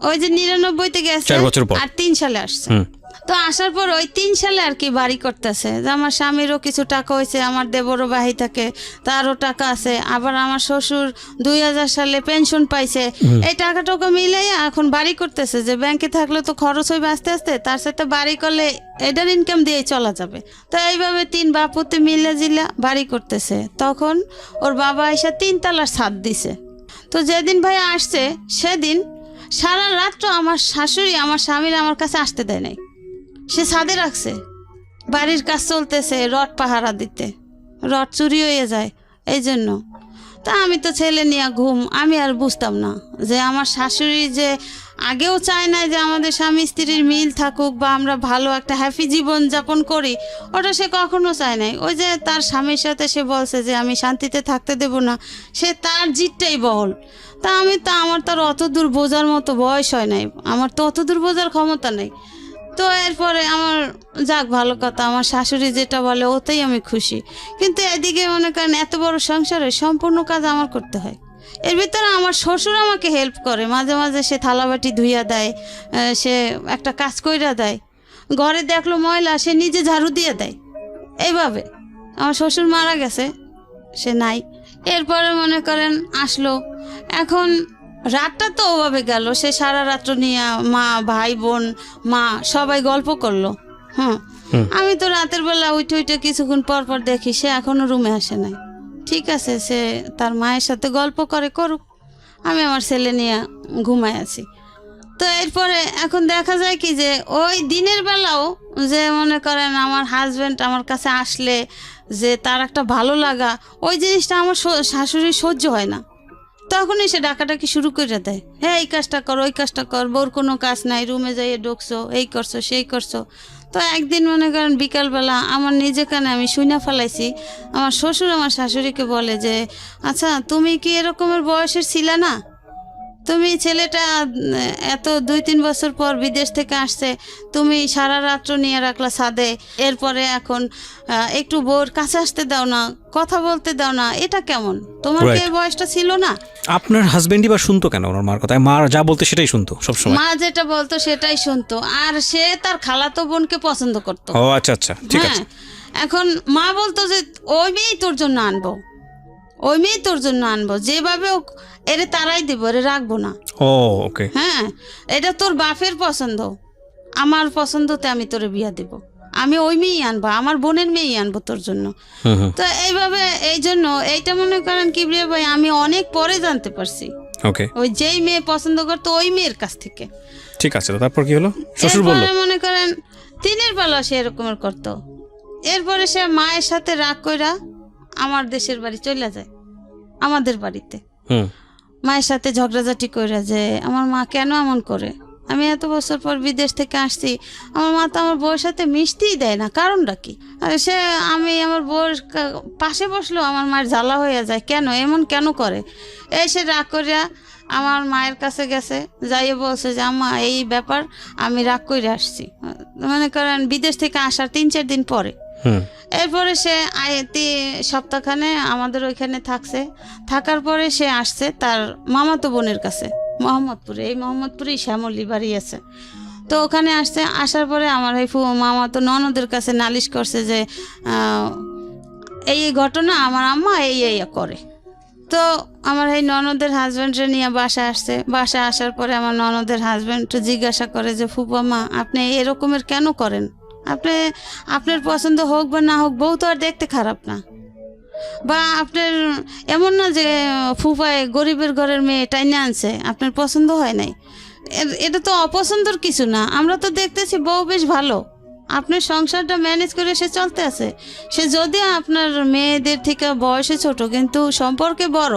ওই যে 99-তে গেছে, 4 বছর পর, আর 3 সালে আসছে। তো আসার পর ওই 3 সালে আর কি বাড়ি করতেছে। আমার স্বামীরও কিছু টাকা হয়েছে, আমার দেবরও বাহি থাকে, তারও টাকা আছে। আবার আমার শ্বশুর 2000 সালে পেনশন পাইছে। এই টাকা টাকা মিলাইয়া এখন বাড়ি করতেছে, যে ব্যাংকে থাকলে তো খরচ হইবে আস্তে আস্তে, তার সাথে বাড়ি করলে এটার ইনকাম দিয়েই চলা যাবে। তো এইভাবে 3 বাপুতে মিলে জিলা বাড়ি করতেছে। তখন ওর বাবা এসে 3 তলার ছাদ দিছে। তো যেদিন ভাই আসছে সেদিন সারা রাত্র আমার শাশুড়ি আমার স্বামীর আমার কাছে আসতে দেয় নাই, সে ছাদে রাখছে। বাড়ির কাজ চলতেছে, রড পাহারা দিতে, রড চুরি হয়ে যায় এই জন্য। তা আমি তো ছেলে নিয়ে ঘুম, আমি আর বুঝতাম না যে আমার শাশুড়ি যে আগেও চায় না যে আমাদের স্বামী স্ত্রীর মিল থাকুক বা আমরা ভালো একটা হ্যাপি জীবন যাপন করি, ওটা সে কখনো চায় নাই। ওই যে তার স্বামীর সাথে সে বলছে যে আমি শান্তিতে থাকতে দেব না, সে তার জিতটাই বহল। তা আমার তো অত দূর বোঝার মতো বয়স হয় নাই, আমার তো অত দূর বোঝার ক্ষমতা নেই। তো এরপরে আমার যাক ভালো কথা, আমার শাশুড়ি যেটা বলে ওতেই আমি খুশি। কিন্তু এদিকে মনে করেন এত বড় সংসারে সম্পূর্ণ কাজ আমার করতে হয়। এর ভিতরে আমার শ্বশুর আমাকে হেল্প করে, মাঝে মাঝে সে থালাবাটি ধুইয়া দেয়, সে একটা কাজ কইরা দেয়। ঘরে দেখলো ময়লা, সে নিজে ঝাড়ু দিয়ে দেয়। এইভাবে আমার শ্বশুর মারা গেছে, সে নাই। এরপরে মনে করেন আসলো, এখন রাতটা তো ওভাবে গেল, সে সারা রাত্র নিয়ে মা ভাই বোন মা সবাই গল্প করলো। আমি তো রাতের বেলা উঠে উঠে কিছুক্ষণ পর পর দেখি সে এখনো রুমে আসে নাই। ঠিক আছে, সে তার মায়ের সাথে গল্প করে করুক, আমি আমার ছেলে নিয়ে ঘুমায় আছি। তো এরপরে এখন দেখা যায় কি যে ওই দিনের বেলাও যে মনে করেন আমার হাজবেন্ড আমার কাছে আসলে যে তার একটা ভালো লাগা, ওই জিনিসটা আমার শাশুড়ি সহ্য হয় না। তখনই সে ডাকাডাকি শুরু করে দেয়, হ্যাঁ এই কাজটা কর, ওই কাজটা কর, বোর কোনো কাজ নাই, রুমে যাইয়ে ঢুকছো, এই করছো সেই করছো। তো একদিন মনে করেন বিকালবেলা আমার নিজে কানে আমি শুনে ফেলাইছি, আমার শ্বশুর আমার শাশুড়িকে বলে যে আচ্ছা তুমি কি এরকমের বয়সের ছিলে না? তুমি ছেলেটা এত 2-3 বছর পর বিদেশ থেকে আসছে, তুমি সারা রাত্র নিয়ে রাখলা ছাদে, এরপরে এখন একটু বউর কাছে আসতে দাও না, কথা বলতে দাও না, এটা কেমন? তোমার কি এই বয়সটা ছিল না? আপনার হাজবেন্ডই বা শুনতো কেন ওনার মার কথা? মা যা বলতো সেটাই শুনতো সবসময়? মা যেটা বলতো সেটাই শুনতো, আর সে তার খালাতো বোনকে পছন্দ করতো। ও আচ্ছা আচ্ছা, ঠিক আছে। এখন মা বলতো যে ওই মেয়েই তোর জন্য আনবো, ওই মেয়েই তোর জন্য আনবো, যেভাবে এরে তারাই দিব, এরে রাখবো না। ও ওকে। হ্যাঁ, এটা তোর বাপের পছন্দ, আমার পছন্দতে আমি তোরে বিয়া দিব, আমি ওই মেয়েই আনবো, আমার বোনের মেয়েই আনবো তোর জন্য। তো এইভাবে এই জন্য এইটা মনে করেন কিবরিয়া ভাই আমি অনেক পরে জানতে পারছি। ওকে। ওই যেই মেয়ে পছন্দ করতো ওই মেয়ের কাছ থেকে। ঠিক আছে, তারপর কি হলো? শ্বশুর বলল মনে করেন দিনের বেলা সে এরকমের করতো। এরপরে সে মায়ের সাথে রাগ কইরা আমার দেশের বাড়ি চলে যায়, আমাদের বাড়িতে। মায়ের সাথে ঝগড়াঝাটি কইরা যে আমার মা কেন এমন করে, আমি এত বছর পর বিদেশ থেকে আসছি, আমার মা তো আমার বউয়ের সাথে মিশতেই দেয় না, কারণটা কি? আর সে আমি আমার বউয়ের পাশে বসলো আমার মায়ের জ্বালা হয়ে যায়, কেন এমন কেন করে? এই সে রাগ করিয়া আমার মায়ের কাছে গেছে, যাইয়ে বলছে যে আম্মা এই ব্যাপার, আমি রাগ করে আসছি। মনে করেন বিদেশ থেকে আসার 3-4 দিন পরে। এরপরে সে সপ্তাহখানে আমাদের ওইখানে থাকছে, থাকার পরে সে আসছে তার মামাতো বোনের কাছে মোহাম্মদপুরে, এই মোহাম্মদপুরেই শ্যামলী বাড়ি আছে। তো ওখানে আসছে, আসার পরে আমার এই মামাতো ননদের কাছে নালিশ করছে যে এই ঘটনা আমার আম্মা এই করে। তো আমার এই ননদের হাজব্যান্ডরে নিয়ে বাসায় আসছে, বাসায় আসার পরে আমার ননদের হাজব্যান্ড জিজ্ঞাসা করে যে ফুপা মা আপনি এরকমের কেন করেন? আপনার পছন্দ হোক বা না হোক, বউ তো আর দেখতে খারাপ না, বা আপনার এমন না যে ফুফায় গরিবের ঘরের মেয়ে টাইনে আনছে আপনার পছন্দ হয় নাই, এটা তো অপছন্দর কিছু না। আমরা তো দেখতেছি বউ বেশ ভালো, আপনার সংসারটা ম্যানেজ করে সে চলতে আছে। সে যদি আপনার মেয়েদের থেকে বয়সে ছোট কিন্তু সম্পর্কে বড়,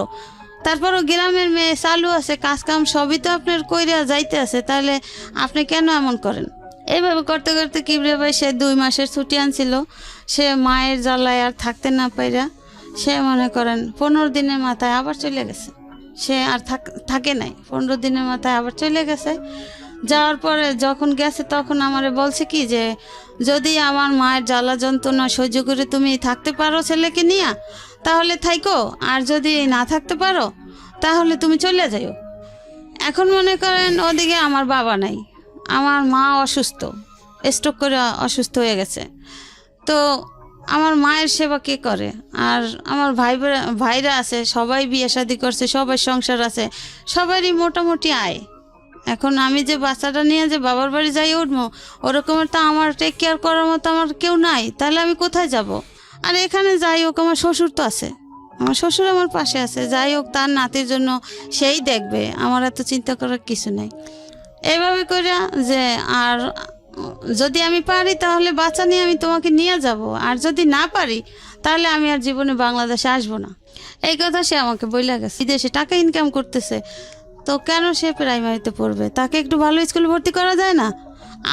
তারপরও গ্রামের মেয়ে চালু আছে, কাজ কাম সবই তো আপনার কইরা যাইতে আছে, তাহলে আপনি কেন এমন করেন? এইভাবে করতে করতে কিবরিয়া ভাই সে 2 মাসের ছুটি আনছিল, সে মায়ের জ্বালায় আর থাকতে না পাইরা সে মনে করেন 15 দিনের মাথায় আবার চলে গেছে। সে আর থাকে নাই, 15 দিনের মাথায় আবার চলে গেছে। যাওয়ার পরে যখন গেছে তখন আমারে বলছে কি যে যদি আমার মায়ের জ্বালা যন্ত্রণা সহ্য করে তুমি থাকতে পারো ছেলেকে নিয়ে তাহলে থাইকো, আর যদি না থাকতে পারো তাহলে তুমি চলে যাও। এখন মনে করেন ওদিকে আমার বাবা নাই, আমার মা অসুস্থ, স্ট্রোক করে অসুস্থ হয়ে গেছে। তো আমার মায়ের সেবা কে করে? আর আমার ভাইরা আছে, সবাই বিয়ে শাদি করছে, সবাই সংসার আছে, সবারই মোটামুটি আয়। এখন আমি যে বাচ্চাটা নিয়ে যে বাবার বাড়ি যাই উঠবো, ওরকমের তো আমার টেক কেয়ার করার মতো আমার কেউ নাই, তাহলে আমি কোথায় যাব? আর এখানে যাই হোক আমার শ্বশুর তো আছে, আমার শ্বশুর আমার পাশে আছে, যাই হোক তার নাতির জন্য সেই দেখবে, আমার এত চিন্তা করার কিছু নাই। এইভাবে করে যে আর যদি আমি পারি তাহলে বাচ্চা নিয়ে আমি তোমাকে নিয়ে যাব, আর যদি না পারি তাহলে আমি আর জীবনে বাংলাদেশে আসবো না। এই কথা সে আমাকে বইলা গেছে। বিদেশে টাকা ইনকাম করতেছে, তো কেন সে প্রাইমারিতে পড়বে? তাকে একটু ভালো স্কুলে ভর্তি করা যায় না?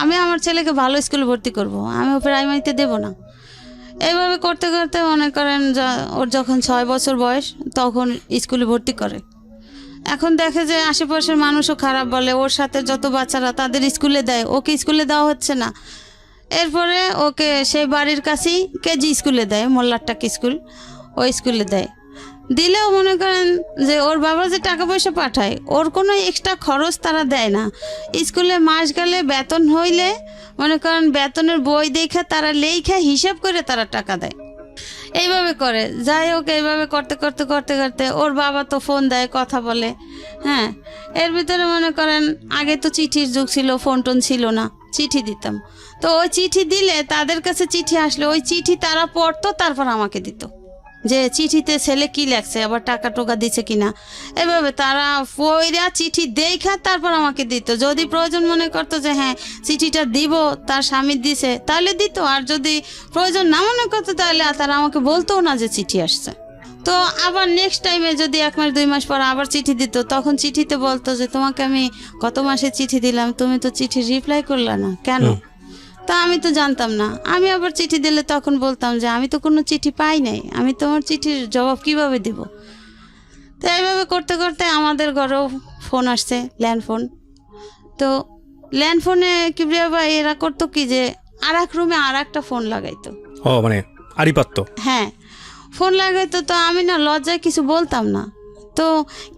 আমি আমার ছেলেকে ভালো স্কুলে ভর্তি করব, আমি প্রাইমারিতে দেব না। এইভাবে করতে করতে মনে করেন ওর যখন 6 বছর বয়স তখন স্কুলে ভর্তি করে। এখন দেখে যে আশেপাশের মানুষও খারাপ বলে, ওর সাথে যত বাচ্চারা তাদের স্কুলে দেয়, ওকে স্কুলে দেওয়া হচ্ছে না। এরপরে ওকে সেই বাড়ির কাছেই কেজি স্কুলে দেয়, মোল্লারটাক স্কুল, ওই স্কুলে দেয়। দিলেও মনে করেন যে ওর বাবা যে টাকা পয়সা পাঠায়, ওর কোনো এক্সট্রা খরচ তারা দেয় না। স্কুলে মাস গেলে বেতন হইলে মনে করেন বেতনের বই দেখে তারা লেখা হিসাব করে তারা টাকা দেয়। এইভাবে করে যাই হোক, এইভাবে করতে করতে করতে করতে ওর বাবা তো ফোন দেয়, কথা বলে। হ্যাঁ, এর ভিতরে মনে করেন আগে তো চিঠির যুগ ছিল, ফোন টোন ছিল না, চিঠি দিতাম। তো ওই চিঠি দিলে তাদের কাছে চিঠি আসলে ওই চিঠি তারা পড়তো, তারপর আমাকে দিত যে চিঠিতে ছেলে কি লেখছে, আবার টাকা টোকা দিছে কিনা। এভাবে তারা পয়রা চিঠি দেখা তারপর আমাকে দিত। যদি প্রয়োজন মনে করতো যে হ্যাঁ চিঠিটা দিব, তার স্বামী দিছে, তাহলে দিত। আর যদি প্রয়োজন না মনে করতো তাহলে তারা আমাকে বলতো না যে চিঠি আসছে। তো আবার নেক্সট টাইমে যদি 1 মাস 2 মাস পর আবার চিঠি দিত, তখন চিঠিতে বলতো যে তোমাকে আমি গত মাসে চিঠি দিলাম, তুমি তো চিঠি রিপ্লাই করলে না কেন? তা আমি তো জানতাম না। আমি আবার চিঠি দিলে তখন বলতাম যে আমি তো কোনো চিঠি পাই নাই, আমি তোমার চিঠির জবাব কিভাবে দিব? তো এইভাবে করতে করতে আমাদের ঘরেও ফোন আসছে, ল্যান্ডফোন। তো ল্যান্ডফোনে কিবরিয়া ভাই এরা করতো কি যে আর এক রুমে আর একটা ফোন লাগাইতো। ও মানে আরিপাত্ত। হ্যাঁ, ফোন লাগাইতো। তো আমি না লজ্জায় কিছু বলতাম না। তো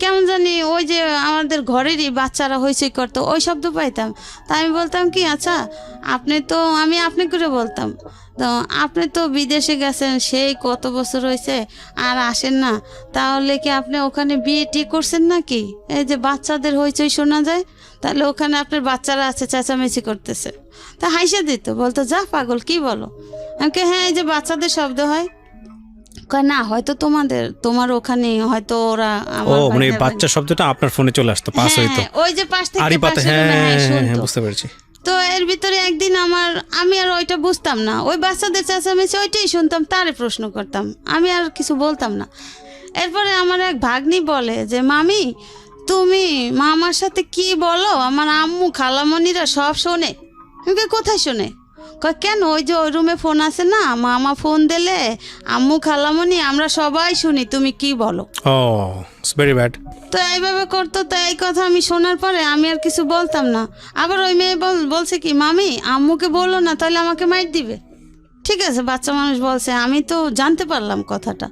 কেমন জানি ওই যে আমাদের ঘরেরই বাচ্চারা হইচই করতো, ওই শব্দ পাইতাম। তা আমি বলতাম কি, আচ্ছা আপনি তো, আমি আপনি করে বলতাম, তো আপনি তো বিদেশে গেছেন সেই কত বছর হয়েছে আর আসেন না, তাহলে কি আপনি ওখানে বিয়ে টিয়ে করছেন নাকি? এই যে বাচ্চাদের হইচই শোনা যায়, তাহলে ওখানে আপনার বাচ্চারা আছে চেঁচামেচি করতেছে। তা হাইসে দিত, বলতো যা পাগল কি বলো? আমাকে হ্যাঁ এই যে বাচ্চাদের শব্দ হয়। না হয়তো তোমার ওখানে হয়তো ওরা মানে বাচ্চা শব্দটা আপনার ফোনে চলে আসতো, পাস হইতো ওই যে পাশ থেকে আরিপাত্ত। পাশে হ্যাঁ বুঝতে পেরেছি। তো এর ভিতরে একদিন আমি আর ওইটা বুঝতাম না, ওই বাচ্চাদের চেঁচামেচি ওইটাই শুনতাম, তারে প্রশ্ন করতাম, আমি আর কিছু বলতাম না। এরপরে আমার এক ভাগ্নি বলে যে মামি তুমি মামার সাথে কি বলো, আমার আম্মু খালামণিরা সব শোনে। কোথায় শোনে? কেন? ওই যে ওই রুমে ফোন আছে না, মামা ফোন দিলে আম্মু খালামণি আমরা সবাই শুনি তুমি কি বলো। ও ইটস ভেরি ব্যাড। তো এইভাবে করতো। তো এই কথা আমি শোনার পরে আমি আর কিছু বলতাম না। আবার ওই মেয়ে বলছে কি মামি আম্মুকে বলো না, তাহলে আমাকে মাইর দিবে। ঠিক আছে, বাচ্চা মানুষ বলছে, আমি তো জানতে পারলাম কথাটা।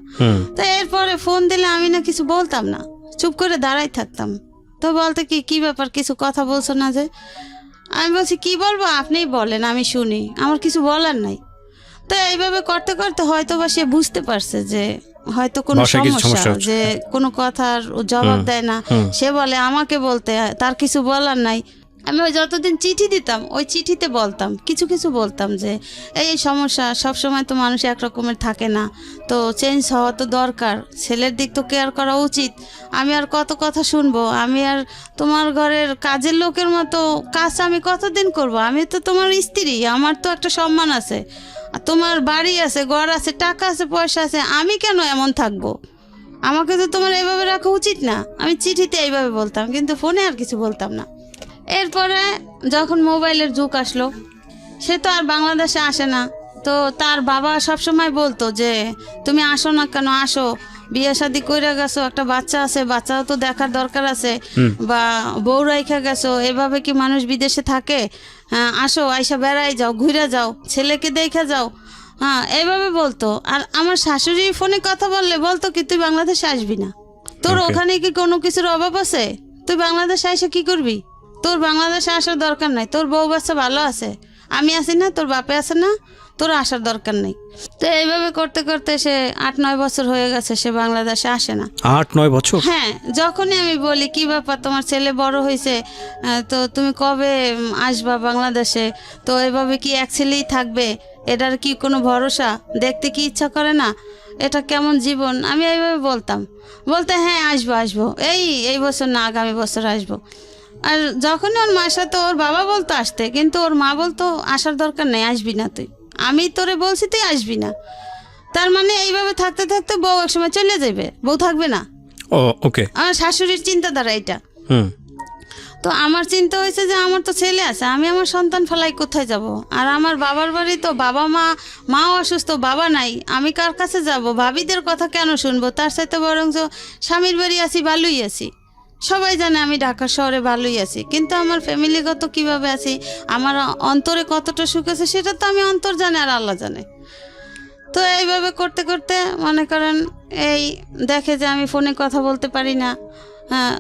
তো এরপরে ফোন দিলে আমি না কিছু বলতাম না, চুপ করে দাঁড়াই থাকতাম। তো বলতে কি ব্যাপার, কিছু কথা বলছো না যে? আমি বলছি কি বলবো আপনিই বলেন, আমি শুনি, আমার কিছু বলার নাই। তো এইভাবে করতে করতে হয়তো বা সে বুঝতে পারছে যে হয়তো কোনো সমস্যা, যে কোনো কথার জবাব দেয় না। সে বলে আমাকে বলতে, তার কিছু বলার নাই। আমি ওই যতদিন চিঠি দিতাম ওই চিঠিতে বলতাম, কিছু কিছু বলতাম যে এই সমস্যা, সব সময় তো মানুষ একরকমের থাকে না, তো চেঞ্জ হওয়া তো দরকার, ছেলের দিক তো কেয়ার করা উচিত। আমি আর কত কথা শুনবো? আমি আর তোমার ঘরের কাজের লোকের মতো কাজ আমি কতদিন করব? আমি তো তোমার স্ত্রী, আমার তো একটা সম্মান আছে, আর তোমার বাড়ি আছে, ঘর আছে, টাকা আছে, পয়সা আছে, আমি কেন এমন থাকবো? আমাকে তো তোমার এইভাবে রাখা উচিত না। আমি চিঠিতে এইভাবে বলতাম, কিন্তু ফোনে আর কিছু বলতাম না। এরপরে যখন মোবাইলের যুগ আসলো, সে তো আর বাংলাদেশে আসে না। তো তার বাবা সবসময় বলতো যে তুমি আসো না কেন, আসো, বিয়ে শাদি কইরা গেছো, একটা বাচ্চা আছে, বাচ্চাও তো দেখার দরকার আছে, বা বউ রাইখা গেছো, এভাবে কি মানুষ বিদেশে থাকে? হ্যাঁ আসো, আইসা বেড়াই যাও, ঘুরে যাও, ছেলেকে দেখা যাও। হ্যাঁ এইভাবে বলতো। আর আমার শাশুড়ি ফোনে কথা বললে বলতো কি তুই বাংলাদেশে আসবি না, তোর ওখানে কি কোনো কিছুর অভাব আছে? তুই বাংলাদেশে এসে কি করবি? তোর বাংলাদেশে আসার দরকার নাই, তোর বউ বাচ্চা ভালো আছে, আমি আছি না, তোর বাপে আছে না, তোর আসার দরকার নেই। তো এইভাবে করতে করতে সে 8-9 বছর হয়ে গেছে, সে বাংলাদেশে আসে না। 8-9 বছর? হ্যাঁ, যখনই আমি বলি কি ব্যাপার তোমার ছেলে বড় হয়েছে, তো তুমি কবে আসবা বাংলাদেশে, তো এভাবে কি এক ছেলেই থাকবে, এটার কি কোনো ভরসা, দেখতে কি ইচ্ছা করে না, এটা কেমন জীবন? আমি এইভাবে বলতে হ্যাঁ আসবো, এই বছর না আগামী বছর আসবো। আর যখনই ওর মার সাথে ওর বাবা বলতো আসতে, কিন্তু ওর মা বলতো আসার দরকার নেই, আসবি না তুই, আমি তোরে বলছি তুই আসবি না। তার মানে এইভাবে থাকতে থাকতে বউ একসময় চলে যাবে, বউ থাকবে না। ও ওকে। আমার শাশুড়ির চিন্তাধারা এটা। তো আমার চিন্তা হয়েছে যে আমার তো ছেলে আছে, আমি আমার সন্তান ফেলাই কোথায় যাব? আর আমার বাবার বাড়ি তো বাবা মাও অসুস্থ, বাবা নাই, আমি কার কাছে যাব? ভাবিদের কথা কেন শুনবো? তার সাথে বরং স্বামীর বাড়ি আছি, ভালোই আছি, সবাই জানে আমি ঢাকা শহরে ভালোই আছি, কিন্তু আমার ফ্যামিলিগত কিভাবে আছি, আমার অন্তরে কতটা সুখ আছে সেটা তো আমি অন্তর জানে আর আল্লাহ জানে। তো এইভাবে করতে করতে মনে করেন এই দেখে যে আমি ফোনে কথা বলতে পারি না, হ্যাঁ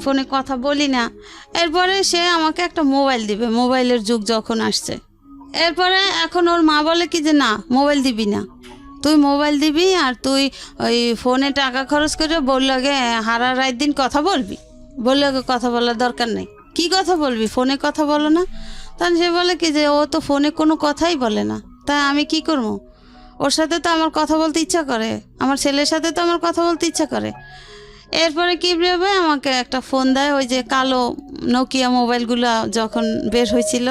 ফোনে কথা বলি না। এরপরে সে আমাকে একটা মোবাইল দিবে, মোবাইলের যুগ যখন আসছে। এরপরে এখন ওর মা বলে কি যে না মোবাইল দিবি না, তুই মোবাইল দিবি আর তুই ওই ফোনে টাকা খরচ করে বললাগে হারা রাত দিন কথা বলবি, বললাগে কথা বলার দরকার নেই। কি কথা বলবি? ফোনে কথা বলো না। তখন সে বলে কি যে ও তো ফোনে কোনো কথাই বলে না, তাই আমি কি করবো? ওর সাথে তো আমার কথা বলতে ইচ্ছা করে, আমার ছেলের সাথে তো আমার কথা বলতে ইচ্ছা করে। এরপরে কিবরিয়া ভাই আমাকে একটা ফোন দেয়, ওই যে কালো নোকিয়া মোবাইলগুলো যখন বের হয়েছিল,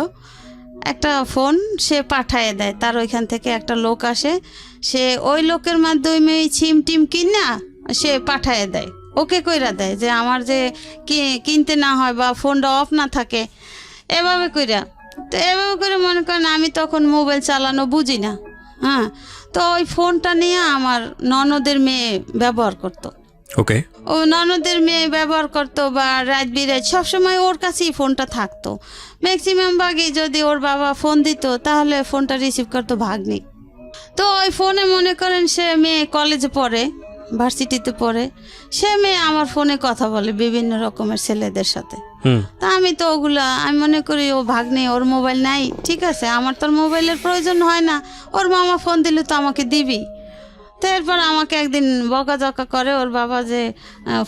একটা ফোন সে পাঠায় দেয়। তার ওইখান থেকে একটা লোক আসে, সে ওই লোকের মাধ্যমে সিম টিম কিনা সে পাঠায় দেয়, ওকে কইরা দেয় যে আমার যে কিনতে না হয় বা ফোনটা অফ না থাকে, এভাবে কইরা। তো এভাবে করে মনে করেন আমি তখন মোবাইল চালানো বুঝি না, হ্যাঁ। তো ওই ফোনটা নিয়ে আমার ননদের মেয়ে ব্যবহার করতো। ওকে। ও ননদের মেয়ে ব্যবহার করতো বা রাত বিরাত সবসময় ওর কাছেই ফোনটা থাকতো। ম্যাক্সিমাম ভাগই যদি ওর বাবা ফোন দিত তাহলে ফোনটা রিসিভ করতো ভাগ্নি। তো ওই ফোনে মনে করেন সে মেয়ে কলেজে পড়ে, ভার্সিটিতে পড়ে, সে মেয়ে আমার ফোনে কথা বলে বিভিন্ন রকমের ছেলেদের সাথে। তা আমি তো ওগুলা আমি মনে করি ও ভাগ্নে, ওর মোবাইল নাই, ঠিক আছে, আমার তোর মোবাইলের প্রয়োজন হয় না, ওর মামা ফোন দিলে তো আমাকে দিবি। তো এরপর আমাকে একদিন বকাঝকা করে ওর বাবা যে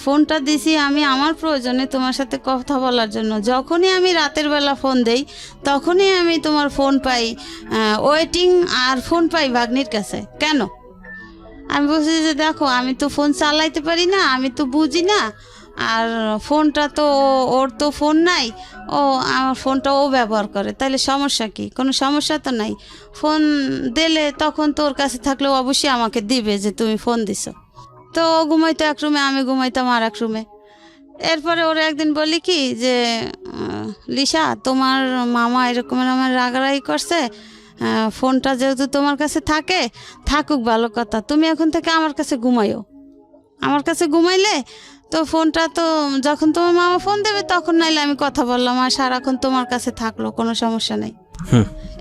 ফোনটা দিছি আমি আমার প্রয়োজনে তোমার সাথে কথা বলার জন্য, যখনই আমি রাতের বেলা ফোন দেই তখনই আমি তোমার ফোন পাই ওয়েটিং, আর ফোন পাই ভাগ্নির কাছে, কেন? আমি বলছি যে দেখো আমি তো ফোন চালাইতে পারি না, আমি তো বুঝি না, আর ফোনটা তো ওর তো ফোন নাই, ও আমার ফোনটা ও ব্যবহার করে, তাহলে সমস্যা কি? কোনো সমস্যা তো নাই, ফোন দিলে তখন তোর কাছে থাকলেও অবশ্যই আমাকে দিবে যে তুমি ফোন দিছো। তো ও ঘুমাইতো এক রুমে, আমি ঘুমাইতাম আর এক রুমে। এরপরে ওরা একদিন বলি কি যে লিসা তোমার মামা এরকমের আমার রাগারাগি করছে, ফোনটা যেহেতু তোমার কাছে থাকে, থাকুক ভালো কথা, তুমি এখন থেকে আমার কাছে ঘুমাইও, আমার কাছে ঘুমাইলে তো ফোনটা তো যখন তোমার মামা ফোন দেবে তখন নাইলে আমি কথা বললাম, আর সারাক্ষণ তোমার কাছে থাকলো, কোনো সমস্যা নেই।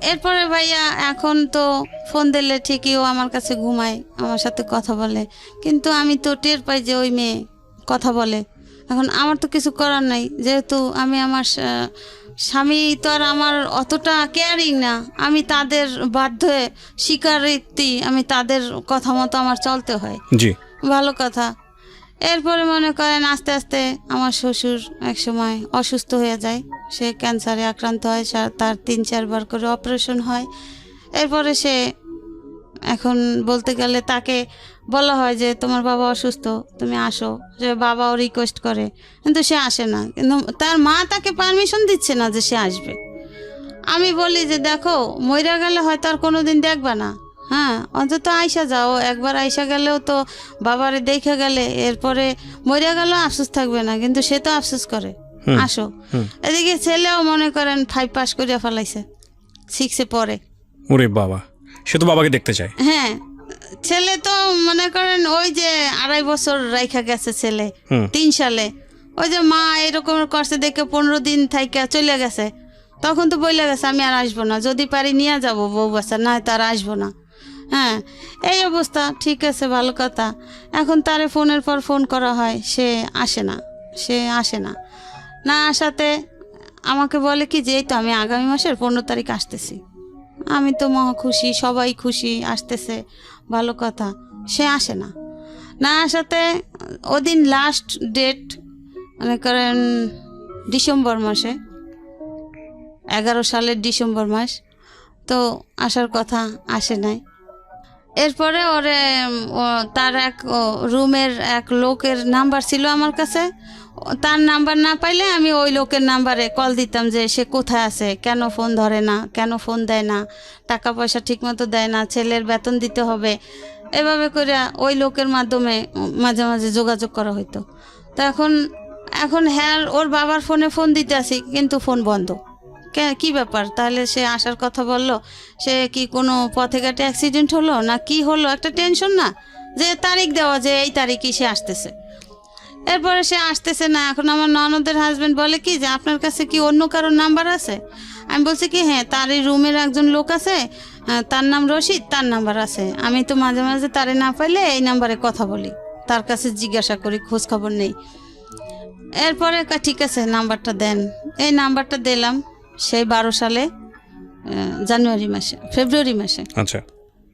এরপরে ভাইয়া এখন তো ফোন দিলে ঠিকই ও আমার কাছে ঘুমায়, আমার সাথে কথা বলে, কিন্তু আমি তো টের পাই যে ওই মেয়ে কথা বলে। এখন আমার তো কিছু করার নাই, যেহেতু আমি আমার স্বামী তো আর আমার অতটা কেয়ারিং না, আমি তাদের বাধ্যে স্বীকারোক্তি, আমি তাদের কথা মতো আমার চলতে হয়। জি, ভালো কথা। এরপরে মনে করেন আস্তে আস্তে আমার শ্বশুর এক সময় অসুস্থ হয়ে যায়, সে ক্যান্সারে আক্রান্ত হয়, তার 3-4 বার করে অপারেশন হয়। এরপরে সে এখন বলতে গেলে তাকে বলা হয় যে তোমার বাবা অসুস্থ, তুমি আসো, যে বাবাও রিকোয়েস্ট করে, কিন্তু সে আসে না, কিন্তু তার মা তাকে পারমিশন দিচ্ছে না যে সে আসবে। আমি বলি যে দেখো মইরা গেলে হয়তো আর কোনো দিন দেখবা না, হ্যাঁ, অন্তত আইসা যাও, একবার আইসা গেলেও তো বাবারে দেখে গেলে, এরপরে মরিয়া গেলেও আফসোস থাকবে না, কিন্তু সে তো আফসোস করে, আসো। এদিকে ছেলেও মনে করেন 5 পাস করিয়া ফেলাইছে, 6-এ পড়ে। ওরে বাবা, সে তো বাবাকে দেখতে চায়। হ্যাঁ, ছেলে তো মনে করেন ওই যে 2.5 বছর রাইখা গেছে ছেলে 3 সালে, ওই যে মা এরকম করছে দেখে 15 দিন থাইকা চলে গেছে, তখন তো বইলে গেছে আমি আর আসবো না, যদি পারি নিয়ে যাবো বউ বাচ্চা, না তার আসবো না। হ্যাঁ, এই অবস্থা। ঠিক আছে, ভালো কথা। এখন তারে ফোনের পর ফোন করা হয়, সে আসে না, না আসাতে আমাকে বলে কি যে এই তো আমি আগামী মাসের 15 তারিখ আসতেছি। আমি তো মহা খুশি, সবাই খুশি, আসতেছে, ভালো কথা। সে আসে না আসাতে ওদিন লাস্ট ডেট মনে করেন ডিসেম্বর মাসে, 11 সালের ডিসেম্বর মাস, তো আসার কথা, আসে নাই। এরপরে ওরে তার এক রুমের এক লোকের নাম্বার ছিল আমার কাছে, তার নাম্বার না পাইলে আমি ওই লোকের নাম্বারে কল দিতাম যে সে কোথায় আছে, কেন ফোন ধরে না, কেন ফোন দেয় না, টাকা পয়সা ঠিকমতো দেয় না, ছেলের বেতন দিতে হবে, এভাবে করে ওই লোকের মাধ্যমে মাঝে মাঝে যোগাযোগ করা হইতো। তো এখন হ্যাঁ ওর বাবার ফোনে ফোন দিতে আসি, কিন্তু ফোন বন্ধ। কি ব্যাপার? তাহলে সে আসার কথা বললো, সে কি কোনো পথে ঘাটে অ্যাক্সিডেন্ট হলো না কি হলো, একটা টেনশন না, যে তারিখ দেওয়া যে এই তারিখই সে আসতেছে। এরপরে সে আসতেছে না। এখন আমার ননদের হাজবেন্ড বলে কি যে আপনার কাছে কি অন্য কারোর নাম্বার আছে? আমি বলছি কি হ্যাঁ, তার এই রুমের একজন লোক আছে, তার নাম রশিদ, তার নাম্বার আছে, আমি তো মাঝে মাঝে তারে না পাইলে এই নাম্বারে কথা বলি, তার কাছে জিজ্ঞাসা করি, খোঁজ খবর নেই। এরপরে ঠিক আছে নাম্বারটা দেন, এই নাম্বারটা দিলাম সেই 12 সালে ফেব্রুয়ারি মাসে। আচ্ছা।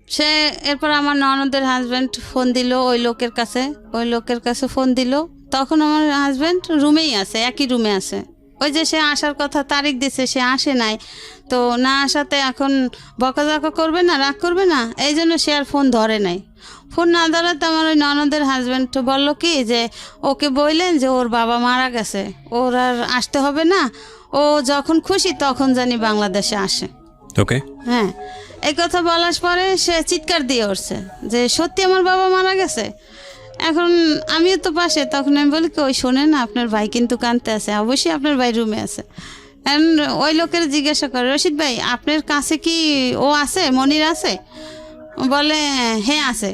সে এরপর আমার ননদের হাজব্যান্ড ফোন দিল ওই লোকের কাছে ফোন দিল। তখন আমার হাজব্যান্ড রুমেই আছে, একই রুমে আছে, ওই যে সে আসার কথা তারিখ দিছে, সে আসে নাই, তো না আসাতে এখন বকাঝকা করবে না, রাগ করবে না, এই জন্য সে আর ফোন ধরে নাই। ফোন না ধরাতে আমার ওই ননদের হাজব্যান্ড তো বললো কি যে ওকে বললেন যে ওর বাবা মারা গেছে, ওর আর আসতে হবে না, ও যখন খুশি তখন জানি বাংলাদেশে আসে। ওকে। হ্যাঁ, এই কথা বলার পরে সে চিৎকার দিয়ে উঠছে যে সত্যি আমার বাবা মারা গেছে। এখন আমিও তো পাশে, তখন আমি বলি কি ওই শোনেন না, আপনার ভাই কিন্তু কাঁদতে আছে, অবশ্যই আপনার ভাই রুমে আছে। ওই লোকের জিজ্ঞাসা করে, রশিদ ভাই আপনার কাছে কি ও আছে, মনির আছে? বলে হ্যাঁ আছে।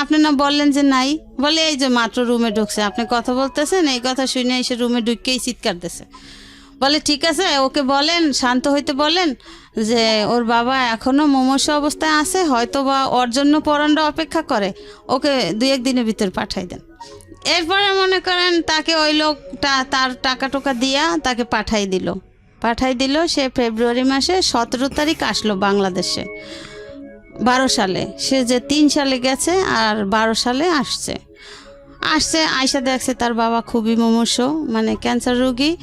আপনি না বললেন যে নাই? বলে এই যে মাত্র রুমে ঢুকছে, আপনি কথা বলতেছেন, এই কথা শুনে এসে রুমে ঢুকেই চিৎকার দিছে। বলে ঠিক আছে, ওকে বলেন, শান্ত হইতে বলেন যে ওর বাবা এখনও মুমূর্ষু অবস্থায় আছে, হয়তো বা ওর জন্য পরাণরা অপেক্ষা করে, ওকে 2-1 দিনের ভিতর পাঠাই দেন। এরপরে মনে করেন তাকে ওই লোকটা তার টাকা টোকা দিয়া তাকে পাঠাই দিল। সে ফেব্রুয়ারি মাসে 17 তারিখ আসলো বাংলাদেশে 12 সালে। সে যে 3 সালে গেছে আর 12 সালে আসছে আইসা দেখছে তার বাবা খুবই মুমূর্ষু, মানে ক্যান্সার রোগী।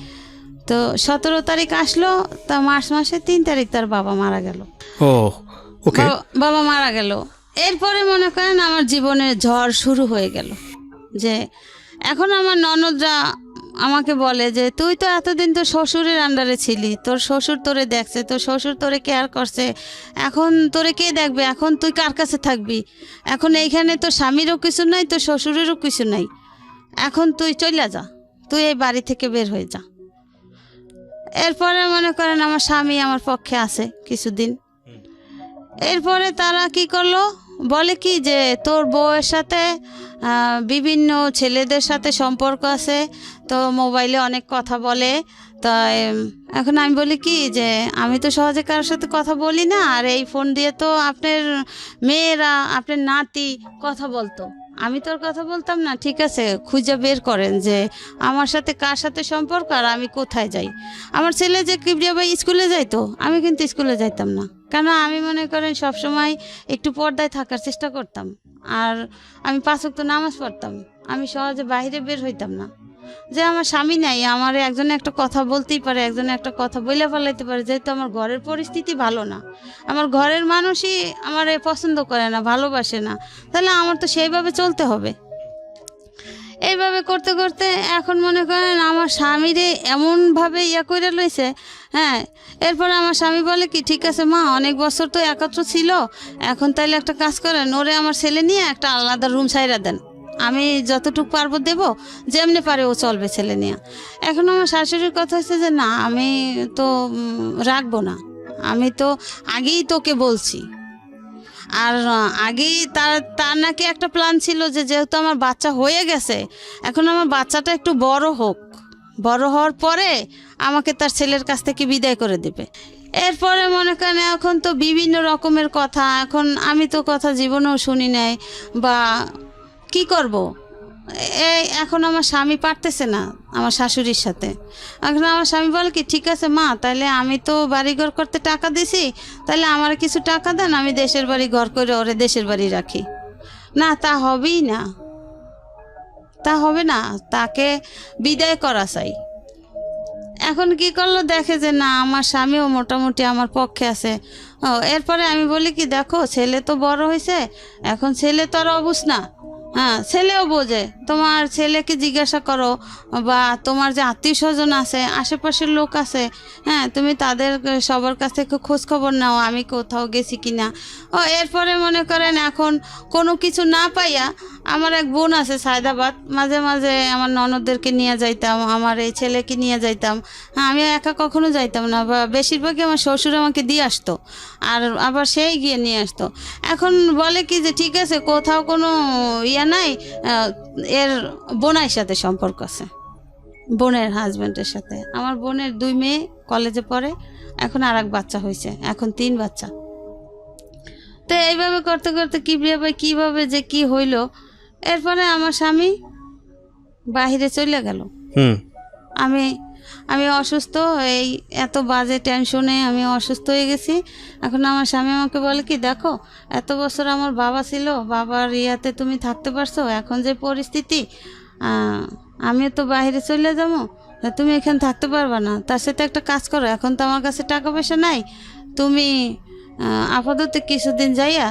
তো 17 তারিখ আসলো, তা মার্চ মাসে 3 তারিখ তার বাবা মারা গেল। ও ওকে। বাবা মারা গেল। এরপরে মনে করেন আমার জীবনের ঝড় শুরু হয়ে গেল। যে এখন আমার ননদরা আমাকে বলে যে তুই তো এতদিন তোর শ্বশুরের আন্ডারে ছিলি, তোর শ্বশুর তোরে দেখছে, তোর শ্বশুর তোরে কেয়ার করছে, এখন তোরে কে দেখবে, এখন তুই কার কাছে থাকবি? এখন এইখানে তোর স্বামীরও কিছু নাই, তোর শ্বশুরেরও কিছু নাই, এখন তুই চলে যা, তুই এই বাড়ি থেকে বের হয়ে যা। এরপরে মনে করেন আমার স্বামী আমার পক্ষে আছে কিছুদিন। এরপরে তারা কি করলো, বলে কি যে তোর বউয়ের সাথে বিভিন্ন ছেলেদের সাথে সম্পর্ক আছে, তো মোবাইলে অনেক কথা বলে। তাই এখন আমি বলি কি যে আমি তো সহজে কারোর সাথে কথা বলি না, আর এই ফোন দিয়ে তো আপনার মেয়েরা, আপনার নাতি কথা বলতো, আমি তোর কথা বলতাম না। ঠিক আছে, খুঁজে বের করেন যে আমার সাথে কার সাথে সম্পর্ক আর আমি কোথায় যাই। আমার ছেলে যে কিবরিয়া ভাই স্কুলে যাইতো, আমি কিন্তু স্কুলে যাইতাম না, কেন আমি মনে করেন সবসময় একটু পর্দায় থাকার চেষ্টা করতাম, আর আমি 5 ওয়াক্ত নামাজ পড়তাম, আমি সহজে বাইরে বের হইতাম না। যে আমার স্বামী নাই, আমার একজনে একটা কথা বলতেই পারে, একজনে একটা কথা বলে ফেলাইতে পারে, যেহেতু আমার ঘরের পরিস্থিতি ভালো না, আমার ঘরের মানুষই আমার পছন্দ করে না, ভালোবাসে না, তাহলে আমার তো সেইভাবে চলতে হবে। এইভাবে করতে করতে এখন মনে করেন আমার স্বামীরে এমনভাবে করে লইছে। হ্যাঁ, এরপরে আমার স্বামী বলে কি ঠিক আছে মা, অনেক বছর তো একত্র ছিল, এখন তাইলে একটা কাজ করেন, ওরে আমার ছেলে নিয়ে একটা আলাদা রুম ছাইরা দেন, আমি যতটুকু পারবো দেবো, যেমনি পারে ও চলবে ছেলে নিয়ে। এখন আমার শাশুড়ির কথা হচ্ছে যে না, আমি তো রাখবো না, আমি তো আগেই তোকে বলছি। আর আগেই তার নাকি একটা প্ল্যান ছিল যে যেহেতু আমার বাচ্চা হয়ে গেছে, এখন আমার বাচ্চাটা একটু বড় হোক, বড় হওয়ার পরে আমাকে তার ছেলের কাছ থেকে বিদায় করে দেবে। এরপরে মনে করেন এখন তো বিভিন্ন রকমের কথা, এখন আমি তো কথা জীবনেও শুনি নাই, বা কি করব। এখন আমার স্বামী পারতেছে না আমার শাশুড়ির সাথে। এখন আমার স্বামী বলে কি ঠিক আছে মা, তাহলে আমি তো বাড়িঘর করতে টাকা দিছি, তাহলে আমার কিছু টাকা দেন, আমি দেশের বাড়ি ঘর করে ওরে দেশের বাড়ি রাখি। না, তা হবেই না, তা হবে না, তাকে বিদায় করা চাই। এখন কি করলো, দেখে যে না আমার স্বামীও মোটামুটি আমার পক্ষে আছে। এরপরে আমি বলি কি দেখো, ছেলে তো বড় হয়েছে, এখন ছেলে তো আর অবুঝ না, হ্যাঁ ছেলেও বোঝে, তোমার ছেলেকে জিজ্ঞাসা করো, বা তোমার যে আত্মীয় স্বজন আছে, আশেপাশের লোক আছে, হ্যাঁ তুমি তাদের সবার কাছ থেকে খোঁজ খবর নাও আমি কোথাও গেছি কিনা। এরপরে মনে করেন এখন কোনো কিছু না পাইয়া আমার এক বোন আছে সায়দাবাদ, মাঝে মাঝে আমার ননদদেরকে নিয়ে যাইতাম, আমার এই ছেলেকে নিয়ে যাইতাম। হ্যাঁ, আমি একা কখনো যাইতাম না, বা বেশিরভাগই আমার শ্বশুর আমাকে দিয়ে আসতো, আর আবার সেই গিয়ে নিয়ে আসতো। এখন বলে কি যে ঠিক আছে, কোথাও কোনো নাই, এর বোনের সাথে সম্পর্ক আছে, বোনের হাজব্যান্ডের সাথে। আমার বোনের 2 মেয়ে কলেজে পড়ে, এখন আর এক বাচ্চা হয়েছে, এখন 3 বাচ্চা। তো এইভাবে করতে করতে কিবরিয়া ভাই কীভাবে যে কি হইল, এরপরে আমার স্বামী বাহিরে চলে গেল। আমি অসুস্থ, এই এত বাজে টেনশনে আমি অসুস্থ হয়ে গেছি। এখন আমার স্বামী আমাকে বলে কি দেখো, এত বছর আমার বাবা ছিল, বাবার ইয়াতে তুমি থাকতে পারছো, এখন যে পরিস্থিতি, আমিও তো বাইরে চলে যাবো, তুমি এখানে থাকতে পারবে না, তার সাথে একটা কাজ করো, এখন তো আমার কাছে টাকা পয়সা নাই, তুমি আপাতত কিছুদিন যাইয়া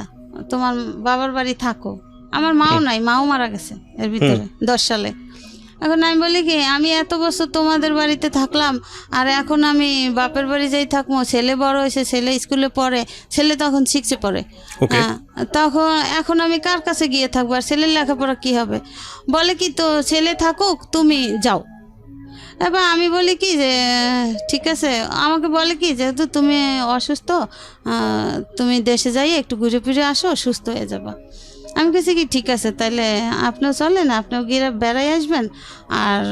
তোমার বাবার বাড়ি থাকো। আমার মাও নাই, মাও মারা গেছে এর ভিতরে 10 সালে। এখন আমি বলি কি, আমি এত বছর তোমাদের বাড়িতে থাকলাম, আর এখন আমি বাপের বাড়ি যাই থাকবো, ছেলে বড় হয়েছে, ছেলে স্কুলে পড়ে, ছেলে তখন 6-এ পড়ে, তখন এখন আমি কার কাছে গিয়ে থাকবো, আর ছেলের লেখাপড়া কি হবে? বলে কি তো ছেলে থাকুক, তুমি যাও। এবার আমি বলি কি যে ঠিক আছে, আমাকে বলে কি যেহেতু তুমি অসুস্থ, তুমি দেশে যাই একটু ঘুরে ফিরে আসো, সুস্থ হয়ে যাবা। আমি কাছে কি ঠিক আছে, তাহলে আপনিও চলেন, আপনিও গিয়ে বেড়াই আসবেন, আর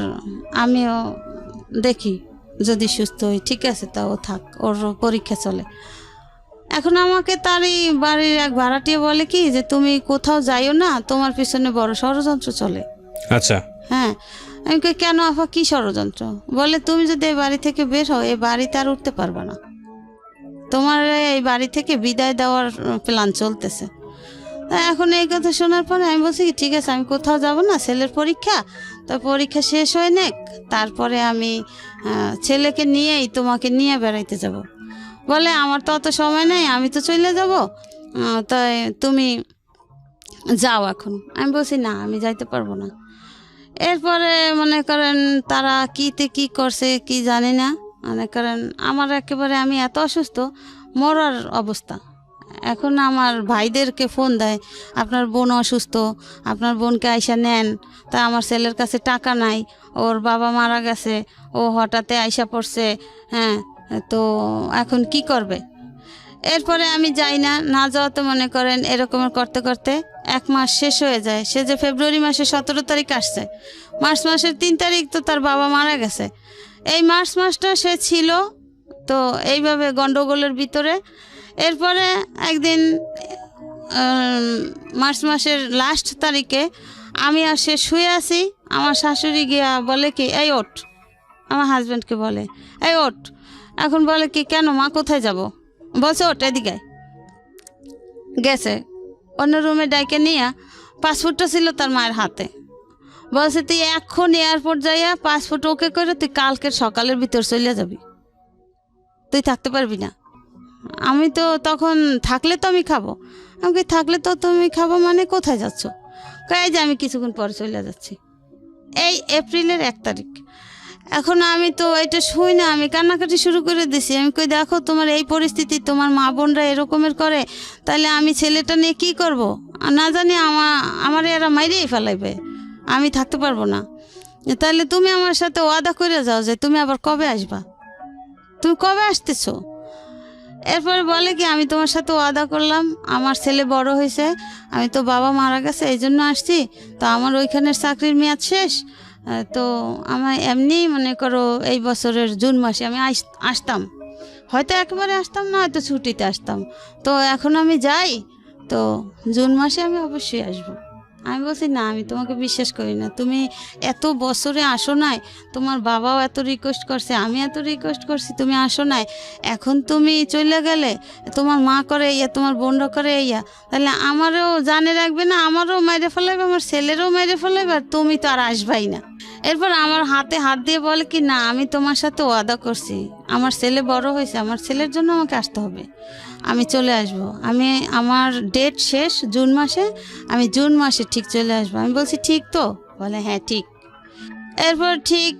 আমিও দেখি যদি সুস্থ হই, ঠিক আছে তাও থাক, ওর পরীক্ষা চলে। এখন আমাকে তারই বাড়ির এক ভাড়াটিয়া বলে কি যে তুমি কোথাও যাইও না, তোমার পিছনে বড় ষড়যন্ত্র চলে। আচ্ছা, হ্যাঁ। আমি কই কেন আপা, কি ষড়যন্ত্র? বলে তুমি যদি এই বাড়ি থেকে বের হও, এই বাড়িতে আর উঠতে পারবে না, তোমার এই বাড়ি থেকে বিদায় দেওয়ার প্ল্যান চলতেছে। এখন এই কথা শোনার পরে আমি বলছি কি ঠিক আছে, আমি কোথাও যাব না, ছেলের পরীক্ষা, তো পরীক্ষা শেষ হয়ে নেক, তারপরে আমি ছেলেকে নিয়েই তোমাকে নিয়ে বেড়াইতে যাব। বলে আমার তো অত সময় নেই, আমি তো চলে যাব, তাই তুমি যাও এখন। আমি বলছি না, আমি যাইতে পারবো না। এরপরে মনে করেন তারা কীতে কী করছে কি জানি না, মনে করেন আমার একেবারে আমি এত অসুস্থ, মরার অবস্থা। এখন আমার ভাইদেরকে ফোন দেয়, আপনার বোন অসুস্থ, আপনার বোনকে আইসা নেন। তা আমার ছেলের কাছে টাকা নাই, ওর বাবা মারা গেছে, ও হঠাৎ আইসা পড়ছে, হ্যাঁ, তো এখন কি করবে? এরপরে আমি যাই না, না যাওয়াতে মনে করেন এরকমের করতে করতে 1 মাস শেষ হয়ে যায়। সে যে ফেব্রুয়ারি মাসের 17 তারিখ আসছে, মার্চ মাসের 3 তারিখ তো তার বাবা মারা গেছে। এই মার্চ মাসটা সে ছিল তো এইভাবে গন্ডগোলের ভিতরে। এরপরে একদিন মার্চ মাসের লাস্ট তারিখে আমি আর সে শুয়ে আছি, আমার শাশুড়ি গিয়া বলে কি এই ওঠ, আমার হাজব্যান্ডকে বলে এই ওঠ। এখন বলে কি কেন মা, কোথায় যাব? বলছে ওঠ এদিকে। গেছে অন্য রুমে ডাইকে নিয়ে, পাসপোর্টটা ছিল তার মায়ের হাতে। বলছে তুই এখন এয়ারপোর্ট যাইয়া পাসপোর্ট ওকে করে তুই কালকের সকালের ভিতর চলে যাবি, তুই থাকতে পারবি না। আমি তো তখন থাকলে তো আমি খাবো। আমি থাকলে তো তুমি খাবো মানে কোথায় যাচ্ছ? কয়ে যে আমি কিছুক্ষণ পরে চলে যাচ্ছি। এই এপ্রিলের 1 তারিখ। এখন আমি তো এটা শুই না, আমি কান্নাকাটি শুরু করে দিছি। আমি কই দেখো তোমার এই পরিস্থিতি, তোমার মা বোনরা এরকমের করে, তাহলে আমি ছেলেটা নিয়ে কী করব? না জানি আমার এরা মাইরেই ফেলাইবে, আমি থাকতে পারবো না। তাহলে তুমি আমার সাথে ওয়াদা করে যাও যে তুমি আবার কবে আসবা, তুমি কবে আসতেছো? এরপরে বলে কি আমি তোমার সাথে ওয়াদা করলাম, আমার ছেলে বড় হয়েছে, আমি তো বাবা মারা গেছে এই জন্য আসছি, তো আমার ওইখানের চাকরির মেয়াদ শেষ, তো আমার এমনি মনে করো এই বছরের জুন মাসে আমি আসতাম, হয়তো একেবারে আসতাম না, হয়তো ছুটিতে আসতাম, তো এখন আমি যাই, তো জুন মাসে আমি অবশ্যই আসবো। আমি বলছি না, আমি তোমাকে বিশ্বাস করি না, তুমি এত বছরে আসো নাই, তোমার বাবাও এত রিকোয়েস্ট করছে, আমি এত রিকোয়েস্ট করছি, তুমি আসো নাই, এখন তুমি চলে গেলে, তোমার মা করে ইয়া, তোমার বোনরা করে ইয়া, তাহলে আমারও জানে রাখবে না, আমারও মেরে ফেলাইবে, আমার ছেলেরও মেরে ফেলাইবে, আর তুমি তো আর আসবাই না। এরপর আমার হাতে হাত দিয়ে বলে কি না, আমি তোমার সাথে ওয়াদা করছি, আমার ছেলে বড় হয়েছে, আমার ছেলের জন্য আমাকে আসতে হবে, আমি চলে আসব, আমি আমার ডেট শেষ জুন মাসে, আমি জুন মাসে ঠিক চলে আসবো। আমি বলছি ঠিক তো? বলে হ্যাঁ ঠিক। এরপর ঠিক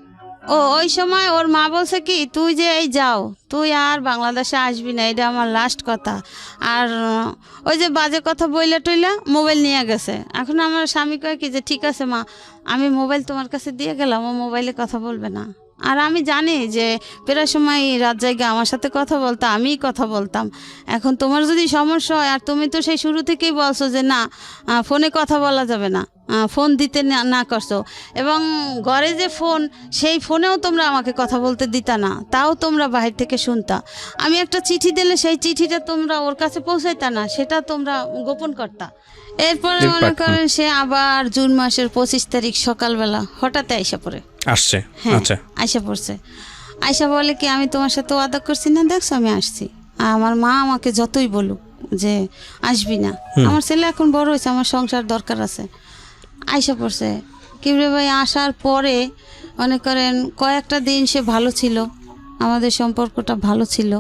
ওই সময় ওর মা বলছে কি তুই যে এই যাও, তুই আর বাংলাদেশে আসবি না, এটা আমার লাস্ট কথা। আর ওই যে বাজে কথা বইলা টইলা মোবাইল নিয়ে গেছে। এখন আমার স্বামী কয় কি যে ঠিক আছে মা, আমি মোবাইল তোমার কাছে দিয়ে গেলাম, ও মোবাইলে কথা বলবে না। আর আমি জানি যে প্রায় সময় রাত জায়গা আমার সাথে কথা বলতো, আমিই কথা বলতাম। এখন তোমার যদি সমস্যা হয়, আর তুমি তো সেই শুরু থেকেই বলছো যে না ফোনে কথা বলা যাবে না, ফোন দিতে না করছো, এবং ঘরে যে ফোন, সেই ফোনেও তোমরা আমাকে কথা বলতে দিতা না, তাও তোমরা বাহির থেকে শুনতা। আমি একটা চিঠি দিলে সেই চিঠিটা তোমরা ওর কাছে পৌঁছাইতা না, সেটা তোমরা গোপন করতা। এরপরে মনে করেন সে আবার জুন মাসের 25 তারিখ সকালবেলা হঠাৎ আইসা পড়ে আসছে। আচ্ছা, আইসা পড়ছে। আইসা বলে কি আমি তোমার সাথে ওয়াদা করছি না, দেখছো আমি আসছি। আমার মা আমাকে যতই বলুক যে আসবি না, আমার ছেলে এখন বড় হয়েছে, আমার সংসার দরকার আছে। আইসা পড়ছে কি রে ভাই, আসার পরে মনে করেন কয়েকটা দিন সে ভালো ছিল, আমাদের সম্পর্কটা ভালো ছিল।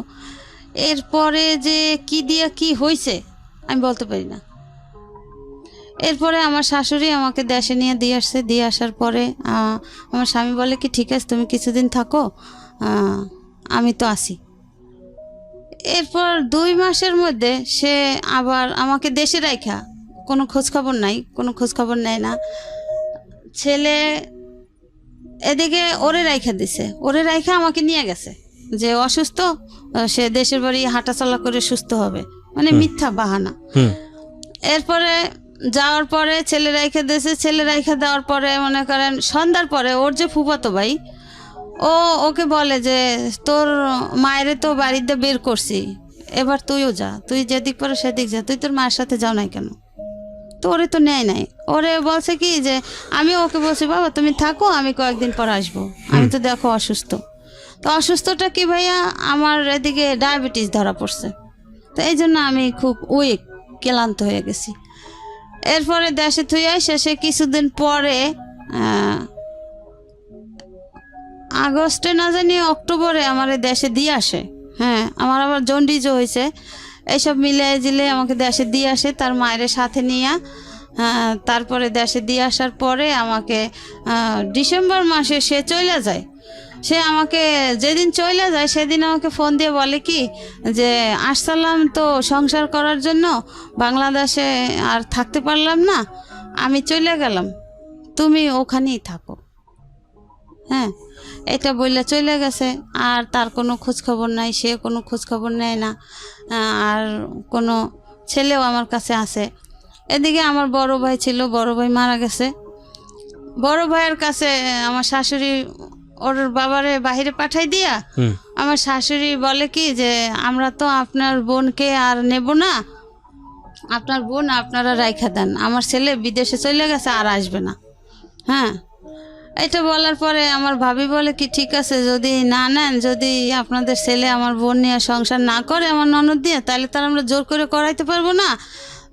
এরপরে যে কি দিয়া কি হয়েছে আমি বলতে পারি না। এরপরে আমার শাশুড়ি আমাকে দেশে নিয়ে দিয়ে আসছে। দিয়ে আসার পরে আমার স্বামী বলে কি ঠিক আছে তুমি কিছুদিন থাকো, আমি তো আসি। এরপর 2 মাসের মধ্যে সে আবার আমাকে দেশে রাইখা, কোনো খোঁজখবর নাই, কোনো খোঁজখবর নেয় না। ছেলে এদিকে ওরে রাইখা দিছে, ওরে রাইখা আমাকে নিয়ে গেছে যে অসুস্থ, সে দেশের বাড়ি হাঁটাচলা করে সুস্থ হবে, মানে মিথ্যা বাহানা। এরপরে যাওয়ার পরে ছেলে রাইখা দিয়েছে। ছেলে রাইখা দেওয়ার পরে মনে করেন সন্ধ্যার পরে ওর যে ফুফাতো ভাই ওকে বলে যে তোর মায়েরে তো বাড়িতে বের করছি, এবার তুইও যা, তুই যেদিক পরে সেদিক যা, তুই তোর মায়ের সাথে যাও নাই কেন? তো ওরে তো নেয় নাই। ওরে বলছে কি যে আমি ওকে বলছি বাবা তুমি থাকো, আমি কয়েকদিন পর আসবো, আমি তো দেখো অসুস্থ। তো অসুস্থটা কি ভাইয়া, আমার এদিকে ডায়াবেটিস ধরা পড়ছে, তো এই জন্য আমি খুব উইক, ক্লান্ত হয়ে গেছি। এরপরে দেশে থুই আসে সে কিছুদিন পরে আগস্টে না জানি অক্টোবরে আমার দেশে দিয়ে আসে। হ্যাঁ, আমার আবার জন্ডিসও হয়েছে। এইসব মিলে জিলে আমাকে দেশে দিয়ে আসে তার মায়ের সাথে নিয়ে। তারপরে দেশে দিয়ে আসার পরে আমাকে ডিসেম্বর মাসে সে চলে যায়। সে আমাকে যেদিন চলে যায় সেদিন আমাকে ফোন দিয়ে বলে কি যে আসসালাম তো সংসার করার জন্য, বাংলাদেশে আর থাকতে পারলাম না, আমি চলে গেলাম, তুমি ওখানেই থাকো। হ্যাঁ, এটা বললে চলে গেছে। আর তার কোনো খোঁজখবর নাই, সে কোনো খোঁজখবর নেয় না। আর কোনো ছেলেও আমার কাছে আছে। এদিকে আমার বড় ভাই ছিল, বড় ভাই মারা গেছে। বড় ভাইয়ের কাছে আমার শাশুড়ি ওর বাবারে বাহিরে পাঠাই দিয়া আমার শাশুড়ি বলে কি যে আমরা তো আপনার বোনকে আর নেব না, আপনার বোন আপনারা রাইখা দেন, আমার ছেলে বিদেশে চলে গেছে আর আসবে না। হ্যাঁ, এটা বলার পরে আমার ভাবি বলে কি ঠিক আছে যদি না নেন, যদি আপনাদের ছেলে আমার বোন নিয়ে সংসার না করে আমার ননদ দিয়ে, তাহলে তার আমরা জোর করে করাইতে পারবো না,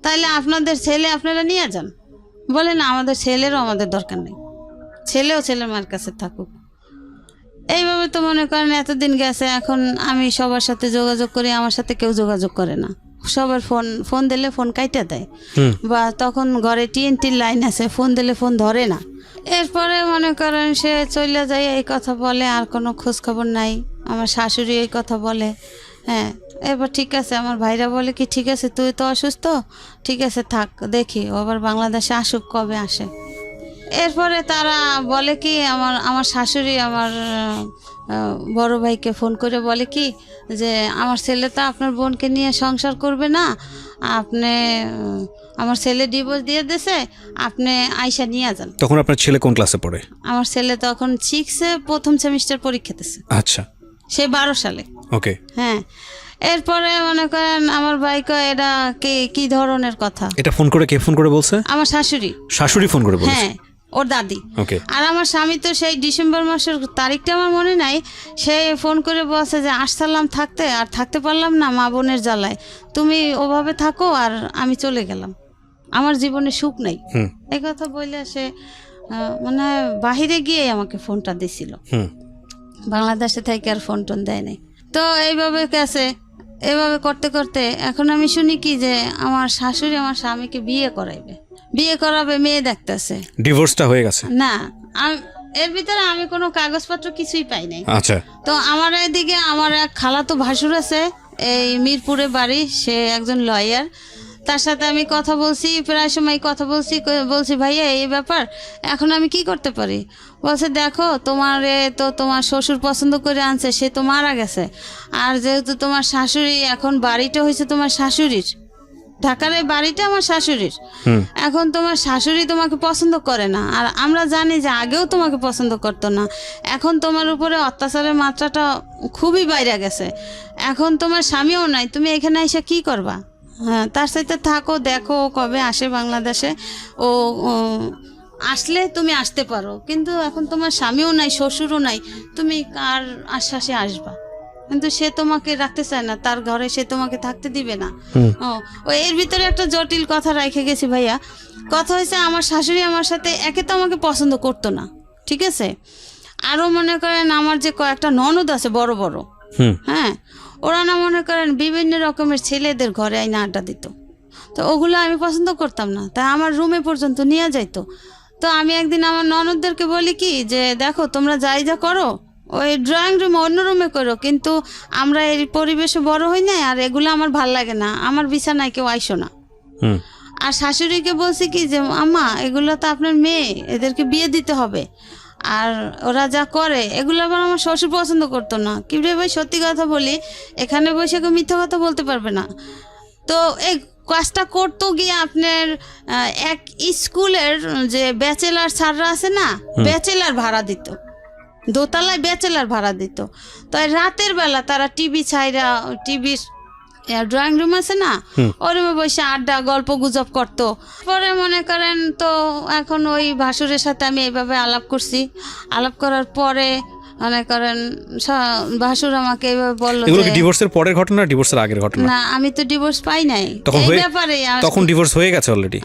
তাহলে আপনাদের ছেলে আপনারা নিয়ে যান। বলে না, আমাদের ছেলেরও আমাদের দরকার নেই, ছেলেও ছেলের মার কাছে থাকুক। এইভাবে তো মনে করেন এতদিন গেছে। এখন আমি সবার সাথে যোগাযোগ করি, আমার সাথে কেউ যোগাযোগ করে না। সবার ফোন দিলে ফোন কাইটা দেয়, বা তখন ঘরে টিএনটির লাইন আছে, ফোন দিলে ফোন ধরে না। এরপরে মনে করেন সে চলে যায়, এই কথা বলে, আর কোনো খোঁজ খবর নাই। আমার শাশুড়ি এই কথা বলে। হ্যাঁ, এবার ঠিক আছে, আমার ভাইরা বলে কি ঠিক আছে তুই তো অসুস্থ, ঠিক আছে থাক, দেখি ও আবার বাংলাদেশে আসুক, কবে আসে। এরপরে তারা বলে কি আমার শাশুড়ি আমার বড় ভাইকে ফোন করে বলে কি যে আমার ছেলে তো আপনার বোনকে নিয়ে সংসার করবে না, আপনি আমার ছেলে ডিভোর্স দিয়ে দিয়েছে, আপনি আয়শা নিয়ে যান। তখন আপনার ছেলে কোন ক্লাসে পড়ে? আমার ছেলে তখন 6-এ প্রথম সেমিস্টার পরীক্ষা দিতেছে। আচ্ছা, সে 12 সালে। ওকে। হ্যাঁ, এরপরে মনে করেন আমার ভাইকে এটা কি ধরনের কথা, এটা ফোন করে কে ফোন করে বলছে? আমার শাশুড়ি। শাশুড়ি ফোন করে বলছে? হ্যাঁ, ওর দাদি। ওকে। আর আমার স্বামী তো সেই ডিসেম্বর মাসের তারিখটা আমার মনে নাই, সে ফোন করে বলছে যে আসসালাম থাকতে, আর থাকতে পারলাম না মা বোনের জ্বালায়, তুমি ওভাবে থাকো আর আমি চলে গেলাম, আমার জীবনে সুখ নেই। এই কথা বলে সে মানে বাহিরে গিয়ে আমাকে ফোনটা দিছিল, বাংলাদেশে থেকে আর ফোন টোন দেয় নাই। তো এইভাবে গেছে, এইভাবে করতে করতে এখন আমি শুনি কি যে আমার শাশুড়ি আমার স্বামীকে বিয়ে করাবে, মেয়ে দেখতেছে। ডিভোর্সটা হয়ে গেছে? না, এর ভিতরে আমি কোনো কাগজপত্র কিছুই পাই নাই। আচ্ছা। তো আমার এদিকে আমার এক খালাতো ভাসুর আছে, এই মিরপুরে বাড়ি, সে একজন লয়ার। তার সাথে আমি কথা বলছি, প্রায় সময় কথা বলছি ভাইয়া এই ব্যাপার, এখন আমি কি করতে পারি? বলছে দেখো তোমার শ্বশুর পছন্দ করে আনছে, সে তো মারা গেছে, আর যেহেতু তোমার শাশুড়ি, এখন বাড়িটা হয়েছে তোমার শাশুড়ির, ঢাকার এই বাড়িটা আমার শাশুড়ির, এখন তোমার শাশুড়ি তোমাকে পছন্দ করে না, আর আমরা জানি যে আগেও তোমাকে পছন্দ করতো না, এখন তোমার উপরে অত্যাচারের মাত্রাটা খুবই বাইরে গেছে, এখন তোমার স্বামীও নাই, তুমি এখানে এসে কি করবা? হ্যাঁ, তার সাথে থাকো, দেখো ও কবে আসে বাংলাদেশে, ও আসলে তুমি আসতে পারো, কিন্তু এখন তোমার স্বামীও নাই, শ্বশুরও নাই, তুমি কার আশ্বাসে আসবা? কিন্তু সে তোমাকে রাখতে চায় না, তার ঘরে সে তোমাকে থাকতে দিবে না। ও এর ভিতরে একটা জটিল কথা রেখে গেছি ভাইয়া। কথা হয়েছে আমার শাশুড়ি আমার সাথে একে তো আমাকে পছন্দ করতো না, ঠিক আছে, আরো মনে করেন আমার যে কয়েকটা ননদ আছে বড় বড়, হ্যাঁ, ওরা না মনে করেন বিভিন্ন রকমের ছেলেদের ঘরে আইনা আড্ডা দিত। তো ওগুলো আমি পছন্দ করতাম না, তাই আমার রুমে পর্যন্ত নিয়ে যাইতো। তো আমি একদিন আমার ননদদেরকে বলি কি যে দেখো তোমরা যাই যা করো ওই ড্রয়িং রুমে অন্য রুমে করো, কিন্তু আমরা এই পরিবেশে বড় হই না, আর এগুলো আমার ভাল লাগে না, আমার বিছানায় কেউ আইসো না। আর শাশুড়িকে বলছি কি যে আম্মা এগুলো তো আপনার মেয়ে, এদেরকে বিয়ে দিতে হবে, আর ওরা যা করে এগুলো আবার আমার শ্বশুর পছন্দ করতো না। কি রে ভাই সত্যি কথা বলি, এখানে বসে কেউ মিথ্যা কথা বলতে পারবে না। তো এই কাজটা করতো গিয়ে আপনার এক স্কুলের যে ব্যাচেলার স্যাররা আছে না, ব্যাচেলার ভাড়া দিত, দোতলায় ব্যাচেলার ভাড়া দিত। তো রাতের বেলা তারা টিভি ছাইরা, টিভির ড্রয়িং রুম আছে না, ওই রুমে বসে আড্ডা গল্প গুজব করতো। পরে মনে করেন তো এখন ওই ভাসুরের সাথে আমি এইভাবে আলাপ করছি, আলাপ করার পরে মনে করেন ভাসুর আমাকে এইভাবে বললো এগুলো কি ডিভোর্সের পরের ঘটনা, ডিভোর্সের আগের ঘটনা? না আমি তো ডিভোর্স পাই নাই, এই ব্যাপারে তখন ডিভোর্স হয়ে গেছে অলরেডি?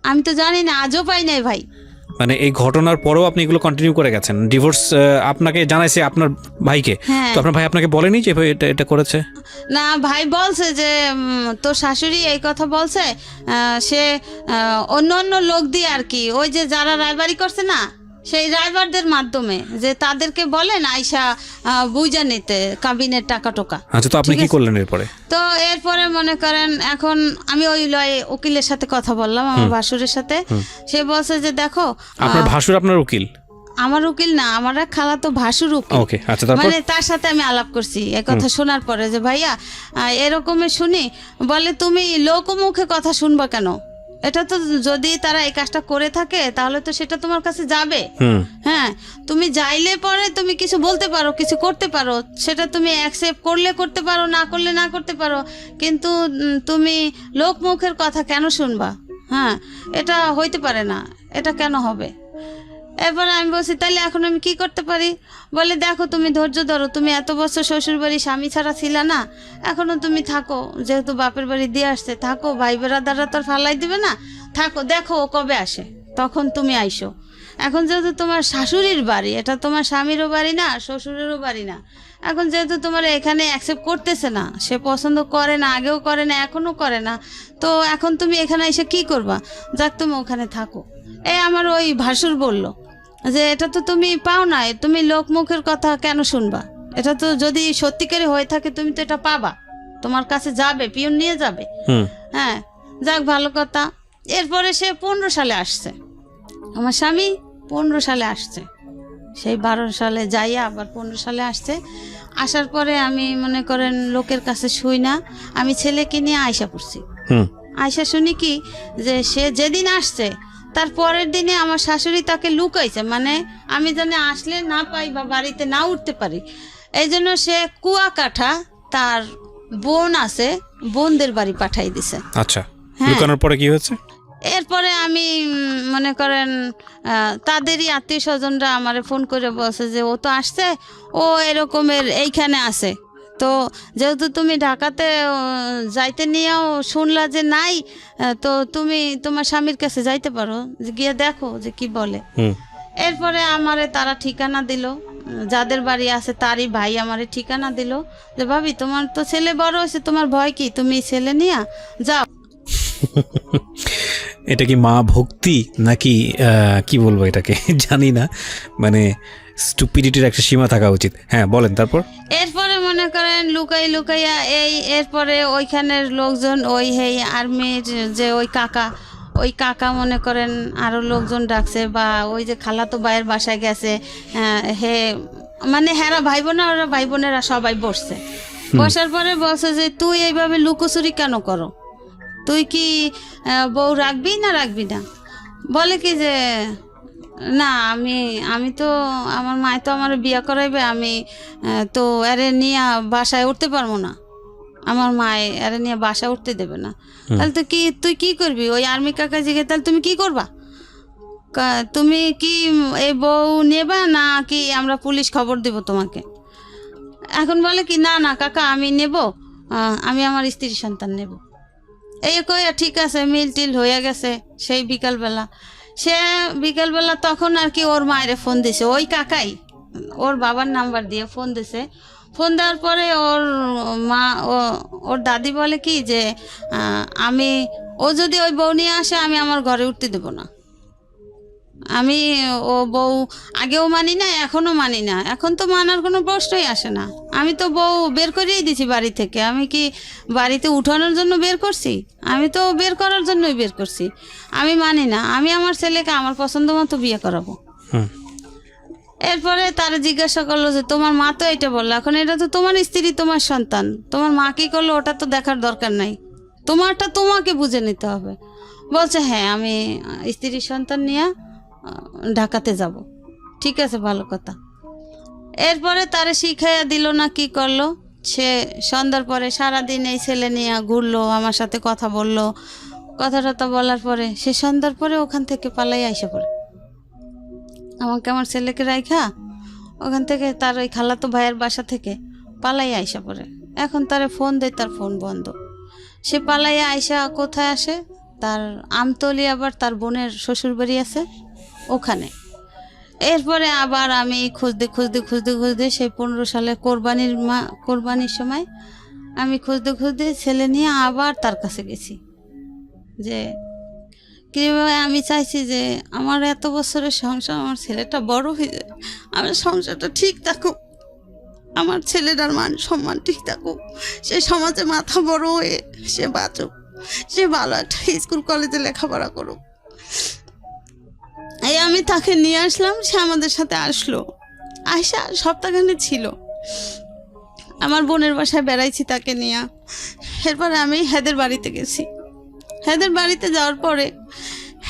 আমি তো জানি না, আজও পাই নাই ভাই। মানে এই ঘটনার পরেও আপনি এগুলো কন্টিনিউ করে গেছেন? ডিভোর্স আপনাকে জানাইছে আপনার ভাইকে? তো আপনার ভাই আপনাকে বলেনি যে এটা করেছে? না ভাই বলছে যে তোর শাশুড়ি এই কথা বলছে, সে অন্য অন্য লোক দিয়ে আর কি, ওই যে যারা রায়বাড়ি করছে না সেই রাইবারদের মাধ্যমে যে তাদেরকে বলেন আইসা বুঝা নিতে কাবিনের টাকা টোকা। আচ্ছা, তো আপনি কি করলেন এরপরে? তো এরপরে মনে করেন এখন আমি ওই উকিলের সাথে কথা বললাম, আমার ভাসুরের সাথে। সে বলছে যে দেখো আপনার ভাসুর আপনার উকিল? আমার উকিল না, আমার খালাতো ভাসুর উকিল। ওকে, আচ্ছা, তারপর? মানে তার সাথে আমি আলাপ করছি এই কথা শোনার পরে যে ভাইয়া এরকমের শুনি, বলে তুমি লোকমুখে কথা শুনবা কেন? এটা তো যদি তারা এই কাজটা করে থাকে তাহলে তো সেটা তোমার কাছে যাবে। হ্যাঁ, তুমি যাইলে পরে তুমি কিছু বলতে পারো, কিছু করতে পারো, সেটা তুমি অ্যাকসেপ্ট করলে করতে পারো, না করলে না করতে পারো, কিন্তু তুমি লোকমুখের কথা কেন শুনবা? হ্যাঁ, এটা হইতে পারে না, এটা কেন হবে? এরপরে আমি বলছি তাহলে এখন আমি কি করতে পারি? বলে দেখো তুমি ধৈর্য ধরো, তুমি এত বছর শ্বশুর বাড়ি স্বামী ছাড়া ছিল না, এখনো তুমি থাকো, যেহেতু বাপের বাড়ি দিয়ে আসছে থাকো, ভাই বেড়াদাররা তোর ফালাই দিবে না, থাকো, দেখো ও কবে আসে, তখন তুমি আইসো। এখন যেহেতু তোমার শাশুড়ির বাড়ি, এটা তোমার স্বামীরও বাড়ি না, শ্বশুরেরও বাড়ি না, এখন যেহেতু তোমার এখানে অ্যাকসেপ্ট করতেছে না, সে পছন্দ করে না, আগেও করে না, এখনও করে না, তো এখন তুমি এখানে এসে কি করবা? যাক তুমি ওখানে থাকো। এই আমার ওই ভাসুর বলল যে এটা তো তুমি পাও না, তুমি লোকমুখের কথা কেন শুনবা? এটা তো যদি সত্যিকারে হয়ে থাকে তুমি তো এটা পাবা, তোমার কাছে যাবে, পিয়ন নিয়ে যাবে। হ্যাঁ, যাক ভালো কথা। এরপরে সে 15 সালে আসছে, আমার স্বামী 15 সালে আসছে, সেই 12 সালে যাইয়া আবার 15 সালে আসছে। আসার পরে আমি মনে করেন লোকের কাছে শুই না, আমি ছেলেকে নিয়ে আয়সা পড়ছি। আয়সা শুনি কি যে সে যেদিন আসছে তার পরের দিনে আমার শাশুড়ি তাকে লুকাইছে, মানে আমি জানি আসলে না পাই বা বাড়িতে না উঠতে পারি, এই জন্য সে কুয়াকাটা তার বোন আছে, বোনদের বাড়ি পাঠাই দিছে। আচ্ছা, লুকানোর পরে কি হয়েছে? এরপরে আমি মনে করেন তাদেরই আত্মীয় স্বজনরা আমারে ফোন করে বলছে যে ও তো আসছে, ও এরকমের এইখানে আছে, তো যেহেতু তুমি ঢাকাতে যাইতে নিয়েও শুনলা যে নাই, তো তুমি তোমার স্বামীর কাছে যাইতে পারো, গিয়ে দেখো যে কি বলে। এরপরে আমারে তারা ঠিকানা দিল, যাদের বাড়ি আছে তারই ভাই আমারে ঠিকানা দিল যে ভাবি তোমার তো ছেলে বড় হয়েছে, তোমার ভয় কি, তুমি ছেলে নিয়ে যাও। এটা কি মা ভক্তি নাকি কি বলবো এটাকে জানি না, মানে স্টুপিডিটির একটা সীমা থাকা উচিত। হ্যাঁ বলেন, তারপর? এরপরে মনে করেন লুকাইয়া এরপরে ওইখানের লোকজন, ওই আর্মির যে ওই কাকা মনে করেন আরো লোকজন ডাকছে, বা ওই যে খালাতো ভাইয়ের বাসায় গেছে, মানে হেরা ভাই বোনা, ওরা ভাই বোনেরা সবাই বসছে। বসার পরে বলছে যে তুই এইভাবে লুকোচুরি কেন করো, তুই কি বউ রাখবি না রাখবি না? বলে কি যে না আমি তো আমার মায় তো আমার বিয়ে করাইবে, আমি তো এরে নিয়ে বাসায় উঠতে পারবো না, আমার মায় এরে নিয়ে বাসায় উঠতে দেবে না। তাহলে তো তুই কি করবি? ওই আর্মি কাকা জিগে তাহলে তুমি কি করবা? তুমি কি এই বউ নেবা না কি আমরা পুলিশ খবর দেব তোমাকে? এখন বলে কি না না কাকা আমি নেব, আমি আমার স্ত্রী সন্তান নেব। এই কই ঠিক আছে, মিল টিল হয়ে গেছে। সেই বিকালবেলা তখন আর কি ওর মায়ের ফোন দিছে, ওই কাকাই ওর বাবার নাম্বার দিয়ে ফোন দিছে। ফোন দেওয়ার পরে ওর মা ওর দাদি বলে কি যে ও যদি ওই বউ নিয়ে আসে আমি আমার ঘরে উঠতে দেবো না। আমি ও বউ আগেও মানি না, এখনও মানি না, এখন তো মানার কোনো প্রশ্নই আসে না। আমি তো বউ বের করিয়ে দিছি বাড়ি থেকে। আমি কি বাড়িতে উঠানোর জন্য বের করছি? আমি তো বের করার জন্যই বের করছি। আমি মানি না, আমি আমার ছেলেকে আমার পছন্দ মতো বিয়ে করাবো। এরপরে তারা জিজ্ঞাসা করলো যে তোমার মা তো এটা বললো, এখন এটা তো তোমার স্ত্রী, তোমার সন্তান, তোমার মা কি করলো ওটা তো দেখার দরকার নাই, তোমারটা তোমাকে বুঝে নিতে হবে। বলছে হ্যাঁ আমি স্ত্রীর সন্তান নিয়ে ঢাকাতে যাব। ঠিক আছে, ভালো কথা। এরপরে তারা শিখাইয়া দিল না কি করলো, সে সন্ধ্যার পরে সারাদিন এই ছেলে নিয়ে ঘুরলো, আমার সাথে কথা বললো। কথা বলার পরে সে সন্ধ্যার পরে ওখান থেকে পালাই আইসা পড়ে। আমাকে আমার ছেলেকে রাইখা ওখান থেকে তার ওই খালাতো ভাইয়ের বাসা থেকে পালাই আইসা পড়ে। এখন তারে ফোন দেয়, তার ফোন বন্ধ। সে পালাইয়া আইসা কোথায় আসে, তার আমতলি, আবার তার বোনের শ্বশুরবাড়ি আছে ওখানে। এরপরে আবার আমি খুঁজতে সেই 15 সালে কোরবানির সময় আমি খুঁজতে ছেলে নিয়ে আবার তার কাছে গেছি। যে কীভাবে আমি চাইছি যে আমার এত বছরের সংসার, আমার ছেলেটা বড় হয়ে যায়, আমার সংসারটা ঠিক থাকুক, আমার ছেলেটার মান সম্মান ঠিক থাকুক, সে সমাজে মাথা বড় হয়ে সে বাঁচুক, সে ভালো একটা স্কুল কলেজে লেখাপড়া করুক। এই আমি তাকে নিয়ে আসলাম, সে আমাদের সাথে আসলো। আয়সা সপ্তাহখানে ছিল, আমার বোনের বাসায় বেড়াইছি তাকে নিয়ে। এরপরে আমি হেদের বাড়িতে গেছি। হেদের বাড়িতে যাওয়ার পরে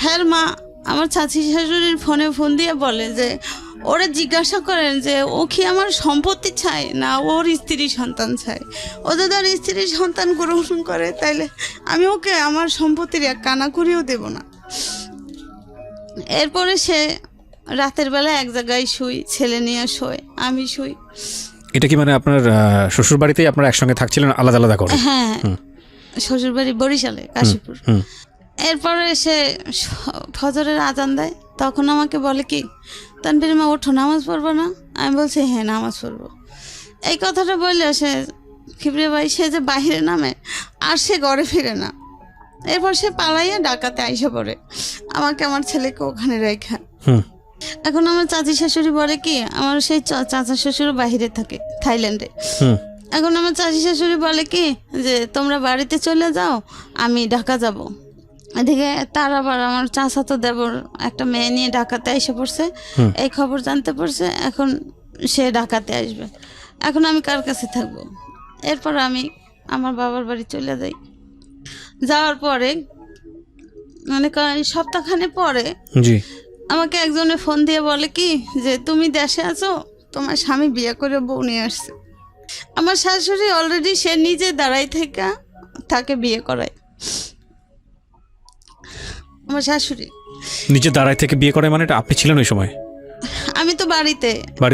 হ্যার মা আমার চাচি শাশুড়ির ফোন দিয়ে বলে যে ওরা জিজ্ঞাসা করেন যে ও কি আমার সম্পত্তি চায় না ওর স্ত্রী সন্তান চায়। ও যদি আর স্ত্রী সন্তান গ্রহণ করে তাইলে আমি ওকে আমার সম্পত্তির এক কানা করিও দেব না। এরপরে সে রাতের বেলা এক জায়গায় শুই, ছেলে নিয়ে শোয়, আমি শুই। এটা কি মানে আপনার শ্বশুর বাড়িতেই আপনারা একসঙ্গে থাকছিলেন আলাদা আলাদা করে? হ্যাঁ, শ্বশুরবাড়ি বরিশালে, কাশীপুর। এরপরে সে ফজরের আজান দেয়, তখন আমাকে বলে কি তানভীর মা ওঠো, নামাজ পড়বো না? আমি বলছি হ্যাঁ নামাজ পড়বো। এই কথাটা বললে সে খিবরে ভাই সে যে বাহিরে নামে আর সে ঘরে ফিরে না। এরপর সে পালাইয়া ঢাকাতে আইসা পড়ে, আমাকে আমার ছেলেকে ওখানে রেখা। এখন আমার চাচি শাশুড়ি বলে কি, আমার সেই চাচা শ্বশুর বাহিরে থাকে থাইল্যান্ডে। এখন আমার চাচি শাশুড়ি বলে কি যে তোমরা বাড়িতে চলে যাও, আমি ঢাকা যাব। এদিকে তার আবার আমার চাচাতো দেবর একটা মেয়ে নিয়ে ঢাকাতে এসে পড়ছে, এই খবর জানতে পারছে, এখন সে ঢাকাতে আসবে। এখন আমি কার কাছে থাকবো? এরপর আমি আমার বাবার বাড়ি চলে যাই। যাওয়ার পরে মানে সপ্তাহখানে পরে আমাকে একজনে ফোন দিয়ে বলে কি যে তুমি দেশে আছো, তোমার স্বামী বিয়ে করে বউ নিয়ে আসছে। আমার শাশুড়ি অলরেডি সে নিজে দাঁড়াই থেকে তাকে বিয়ে করায়। আমার শাশুড়ি নিজে দাঁড়াই থেকে বিয়ে করে, মানে আপনি ছিলেন ওই সময়? আমি তো বাড়িতে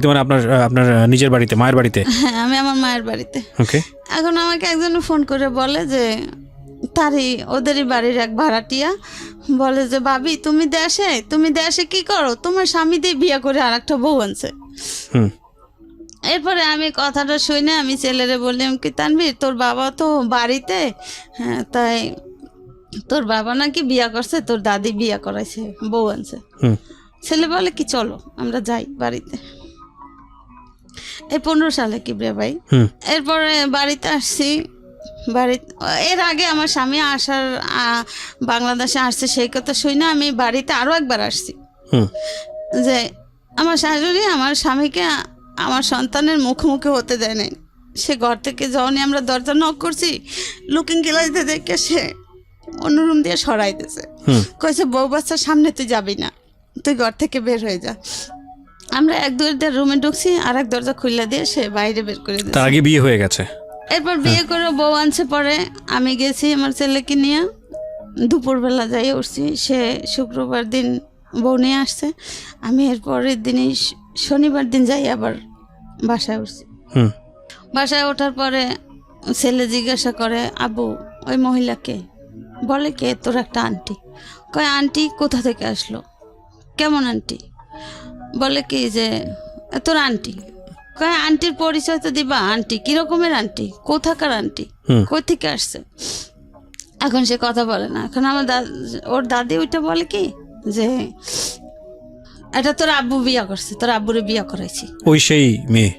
মানে আপনার নিজের বাড়িতে, মায়ের বাড়িতে? হ্যাঁ, আমি আমার মায়ের বাড়িতে। ওকে। এখন আমাকে একজন ফোন করে বলে যে ওদেরই বাড়ির এক ভাড়াটিয়া বলে যে ভাবি তুমি দেশে কি করো, তোমার স্বামী দিয়ে বিয়ে করে আর একটা বউ আনছে। এরপরে আমি কথাটা শুনে আমি ছেলেরে বললাম কি তানভীর তোর বাবা তো বাড়িতে, হ্যাঁ তাই তোর বাবা নাকি বিয়া করছে, তোর দাদি বিয়া করাইছে, বউ আনছে। ছেলে বলে কি চলো আমরা যাই বাড়িতে। এই 15 সালে কি রে ভাই। এরপরে বাড়িতে আসছি। এর আগে আমার স্বামী বাংলাদেশে আসছে সেই কথা শুনে আমি বাড়িতে আরো একবার আসছি। যে আমার শাশুড়ি আমার স্বামীকে আমার সন্তানের মুখোমুখি হতে দেয় নাই। সে ঘর থেকে যখনই আমরা দরজা নক করছি লুকিং গ্লাসে দেখে সে অন্য রুম দিয়ে সরাইতেছে, কইছে বউ বাচ্চার সামনে তুই যাবি না, তুই ঘর থেকে বের হয়ে যা। আমরা এক দরজা রুমে ঢুকছি, আর এক দরজা খুলে দিয়ে সে বাইরে বের করে দিয়েছে। তার আগে বিয়ে হয়ে গেছে। এরপর বিয়ে করে বউ আনছে। পরে আমি গেছি আমার ছেলেকে নিয়ে, দুপুরবেলা যাই উঠছি। সে শুক্রবার দিন বউ নিয়ে আসছে, আমি এর পরের দিনই শনিবার দিন যাই আবার বাসায় উঠছি। বাসায় ওঠার পরে ছেলে জিজ্ঞাসা করে আবু ওই মহিলাকে? বলে কে? তোর একটা আন্টি। কয় আন্টি কোথা থেকে আসলো? কেমন আন্টি? বলে কি যে তোর আন্টি। কয় আন্টির পরিচয় তো দিবা, আন্টি কিরকমের আন্টি, কোথাকার আন্টি, কই থেকে আসছে। এখন সে কথা বলে না। এখন আমার ওর দাদি ওইটা বলে কি যে এটা তোর আব্বু বিয়া করছে, তোর আব্বুরে বিয়া করাইছি। ওই সেই মেয়ে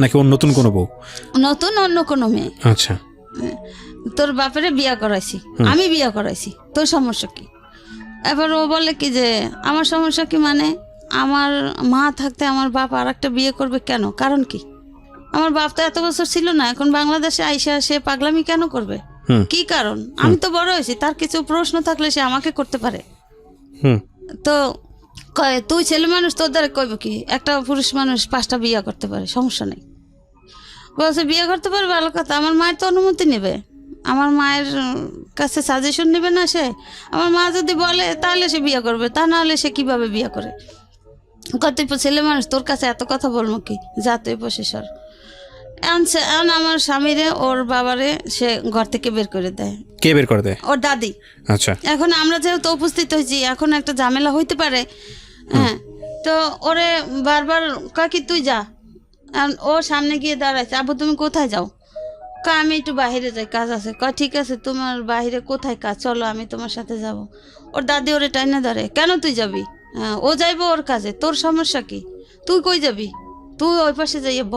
নাকি ওর নতুন কোনো বউ? নতুন অন্য কোনো মেয়ে। আচ্ছা, তোর বাপেরে বিয়া করাইছি, আমি বিয়া করাইছি, তোর সমস্যা কি? এবার ও বলে কি যে আমার সমস্যা কি, মানে আমার মা থাকতে আমার বাপ আর একটা বিয়ে করবে কেন, কারণ কি? আমার বাপ তো এত বছর ছিল না, এখন বাংলাদেশে আইসা সে পাগলামি কেন করবে, কি কারণ? আমি তো বড় হয়েছি, তার কিছু প্রশ্ন থাকলে সে আমাকে করতে পারে। তো কয় তুই ছেলে মানুষ, তোর দ্বারা কইব কি? একটা পুরুষ মানুষ 5টা বিয়ে করতে পারে, সমস্যা নেই। বলছে বিয়ে করতে পারে, ভালো কথা, আমার মায়ের তো অনুমতি নেবে, আমার মায়ের কাছে সাজেশন নেবে না সে? আমার মা যদি বলে তাহলে সে বিয়ে করবে, তা না হলে সে কিভাবে বিয়ে করে? কত ছেলে মানুষ, তোর কাছে এত কথা বলবো কি, যা তুই প্রসেসর। এখন আমার স্বামীরে ওর বাবারে সে ঘর থেকে বের করে দেয়। কে বের করে দেয়? ওর দাদি। আচ্ছা, এখন আমরা যেহেতু উপস্থিত হয়েছি, এখন একটা ঝামেলা হইতে পারে। হ্যাঁ, তো ওরে বারবার কয় কি তুই যা। ও সামনে গিয়ে দাঁড়াইছে, আব্বু তুমি কোথায় যাও? কয় আমি একটু বাইরে যাই, কাজ আছে। কয় ঠিক আছে, তোমার বাইরে কোথায় কাজ, চলো আমি তোমার সাথে যাব। ওর দাদি ওরে টাইনা ধরে, কেন তুই যাবি? হ্যাঁ, ও যাইবো ওর কাজে, তোর সমস্যা কি? তুই কই যাবি? তুই ওই পাশে যাইয়ে ব।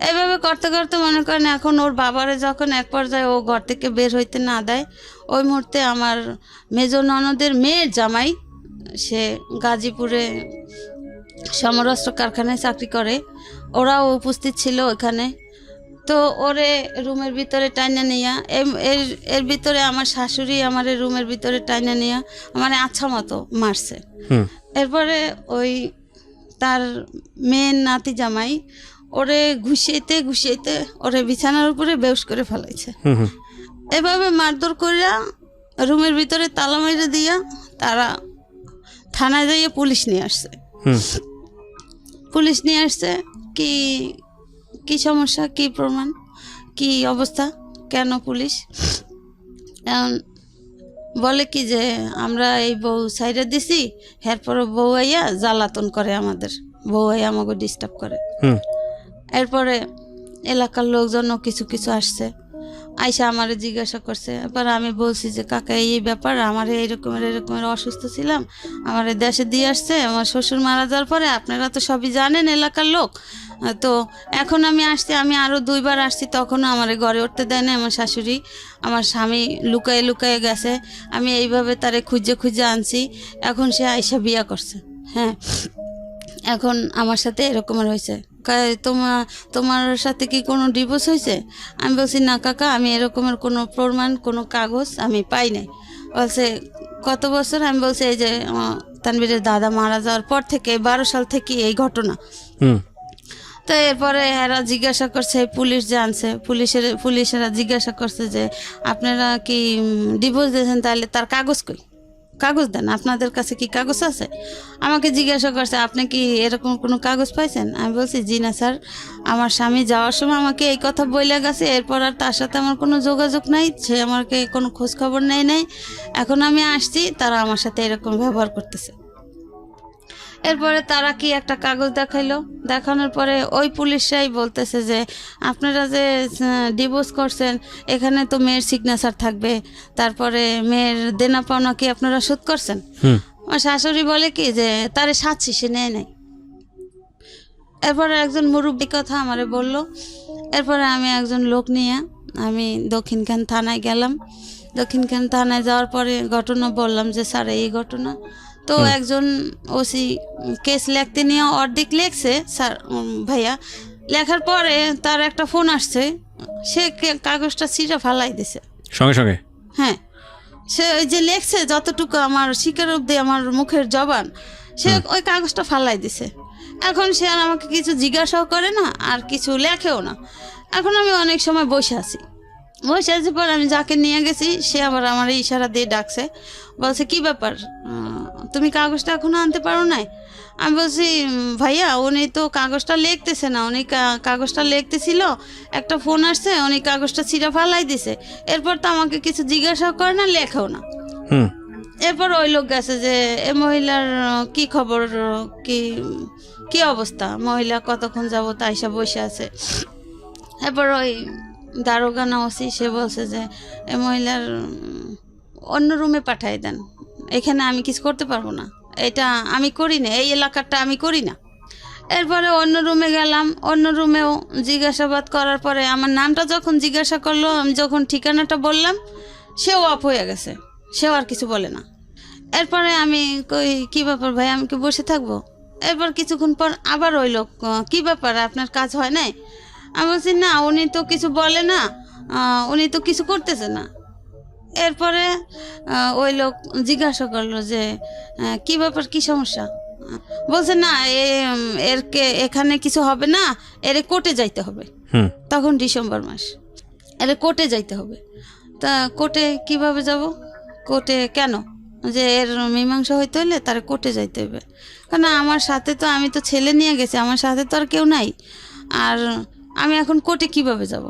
এইভাবে করতে করতে মনে করেন এখন ওর বাবারে যখন এক পর্যায়ে ও ঘর থেকে বের হইতে না দেয়, ওই মুহূর্তে আমার মেজ ননদের মেয়ের জামাই, সে গাজীপুরে সমরাস্ত্র কারখানায় চাকরি করে, ওরাও উপস্থিত ছিল ওখানে। তো ওরে রুমের ভিতরে টাইনা নিয়া এর ভিতরে আমার শাশুড়ি আমার রুমের ভিতরে টাইনা নিয়া আমার আচ্ছা মতো মারছে। এরপরে ওই তার মেয়ের নাতি জামাই ওরে ঘুষাইতে ওরে বিছানার উপরে বেউস করে ফেলাইছে। এভাবে মারধর করিয়া রুমের ভিতরে তালা মেরে দিয়া তারা থানায় যাইয়ে পুলিশ নিয়ে আসছে। পুলিশ নিয়ে আসছে, কি কি সমস্যা, কি প্রমাণ, কি অবস্থা, কেন পুলিশ? বলে কি যে আমরা এই বউ সাইডে দিছি, এরপরে বউ আইয়া জ্বালাতন করে, আমাদের বউ আইয়া আমাকে ডিস্টার্ব করে। এরপরে এলাকার লোকজনও কিছু কিছু আসছে, আইসা আমারে জিজ্ঞাসা করছে। এবার আমি বলছি যে কাকা এই ব্যাপার, আমার এরকমের অসুস্থ ছিলাম, আমার দেশে দিয়ে আসছে, আমার শ্বশুর মারা যাওয়ার পরে, আপনারা তো সবই জানেন এলাকার লোক। তো এখন আমি আসছি, আমি আরও 2বার আসছি, তখনও আমার ঘরে উঠতে দেয় না আমার শাশুড়ি। আমার স্বামী লুকায়ে গেছে, আমি এইভাবে তারে খুঁজে আনছি, এখন সে আইসা বিয়া করছে। হ্যাঁ, এখন আমার সাথে এরকমের হয়েছে। তোমার সাথে কি কোনো ডিভোর্স হয়েছে? আমি বলছি না কাকা, আমি এরকমের কোনো প্রমাণ, কোনো কাগজ আমি পাই নাই। বলছে কত বছর? আমি বলছি এই যে তানবীরের দাদা মারা যাওয়ার পর থেকে 12 সাল থেকে এই ঘটনা। তো এরপরে এরা জিজ্ঞাসা করছে, পুলিশ যে আনছে, পুলিশেরা জিজ্ঞাসা করছে যে আপনারা কি ডিভোর্স দিয়েছেন, তাহলে তার কাগজ কই, কাগজ দেন, আপনাদের কাছে কি কাগজ আছে? আমাকে জিজ্ঞাসা করছে আপনি কি এরকম কোনো কাগজ পাইছেন? আমি বলছি জি না স্যার, আমার স্বামী যাওয়ার সময় আমাকে এই কথা বইলে গেছে, এরপর আর তার সাথে আমার কোনো যোগাযোগ নাই, সে আমাকে কোনো খোঁজ খবর নেই। এখন আমি আসছি, তারা আমার সাথে এরকম ব্যবহার করতেছে। এরপরে তারা কি একটা কাগজ দেখাইলো, দেখানোর পরে ওই পুলিশরাই বলতেছে যে আপনারা যে ডিভোর্স করছেন, এখানে তো মেয়ের সিগনেচার থাকবে, তারপরে মেয়ের দেনা পাওনা কি আপনারা শোধ করছেন? আমার শাশুড়ি বলে কি যে তারে সাচ্ছি, সে নেয় নাই। এরপরে একজন মুরব্বী কথা আমারে বললো। এরপরে আমি একজন লোক নিয়ে আমি দক্ষিণখান থানায় গেলাম। দক্ষিণখান থানায় যাওয়ার পরে ঘটনা বললাম যে স্যার এই ঘটনা। তো একজন ওসি কেস লিখতে নিয়ে অর্ধেক লেখছে স্যার ভাইয়া, লেখার পরে তার একটা ফোন আসছে, সে কাগজটা ছিঁড়ে ফালাই দিছে সঙ্গে সঙ্গে। হ্যাঁ, সে ওই যে লেখছে যতটুকু আমার শিকার অব্দি আমার মুখের জবান, সে ওই কাগজটা ফালাই দিছে। এখন সে আর আমাকে কিছু জিজ্ঞাসাও করে না, আর কিছু লেখেও না। এখন আমি অনেক সময় বসে আছি পর আমি যাকে নিয়ে গেছি সে আবার আমার ইশারা দিয়ে ডাকছে, বলছে কি ব্যাপার, তুমি কাগজটা এখনো আনতে পারো নাই? আমি বলছি ভাইয়া উনি তো কাগজটা লিখতেছে না, উনি কাগজটা লিখতেছিল, একটা ফোন আসছে, উনি কাগজটা ছিঁড়ে ফালাই দিছে, এরপর তো আমাকে কিছু জিজ্ঞাসা করে না, লেখাও না। এরপর ওই লোক গেছে যে এ মহিলার কি খবর, কি কি অবস্থা, মহিলা কতক্ষণ যাব তা এসে বসে আছে। এরপর ওই দারোগা না ওসি সে বলছে যে এ মহিলার অন্য রুমে পাঠাই দেন, এখানে আমি কিছু করতে পারবো না, এটা আমি করি না, এই এলাকাটা আমি করি না। এরপরে অন্য রুমে গেলাম, অন্য রুমেও জিজ্ঞাসাবাদ করার পরে আমার নামটা যখন জিজ্ঞাসা করলো, আমি যখন ঠিকানাটা বললাম, সেও অফ হয়ে গেছে, সেও আর কিছু বলে না। এরপরে আমি কই কী ব্যাপার ভাই, আমি কি বসে থাকবো? এরপর কিছুক্ষণ পর আবার ওই লোক, কী ব্যাপার আপনার কাজ হয় নাই? আমি বলছি না, উনি তো কিছু বলে না, উনি তো কিছু করতেছে না। এরপরে ওই লোক জিজ্ঞাসা করলো যে কী ব্যাপার, কী সমস্যা? বলছে না এখানে কিছু হবে না, এর কোর্টে যাইতে হবে। তখন ডিসেম্বর মাস, এর কোর্টে যাইতে হবে। তা কোর্টে কিভাবে যাব? কোর্টে কেন? যে এর মীমাংসা হইতে হলে তার কোর্টে যাইতে হবে, কারণ আমার সাথে তো, আমি তো ছেলে নিয়ে গেছি, আমার সাথে তো আর কেউ নাই, আর আমি এখন কোর্টে কিভাবে যাব?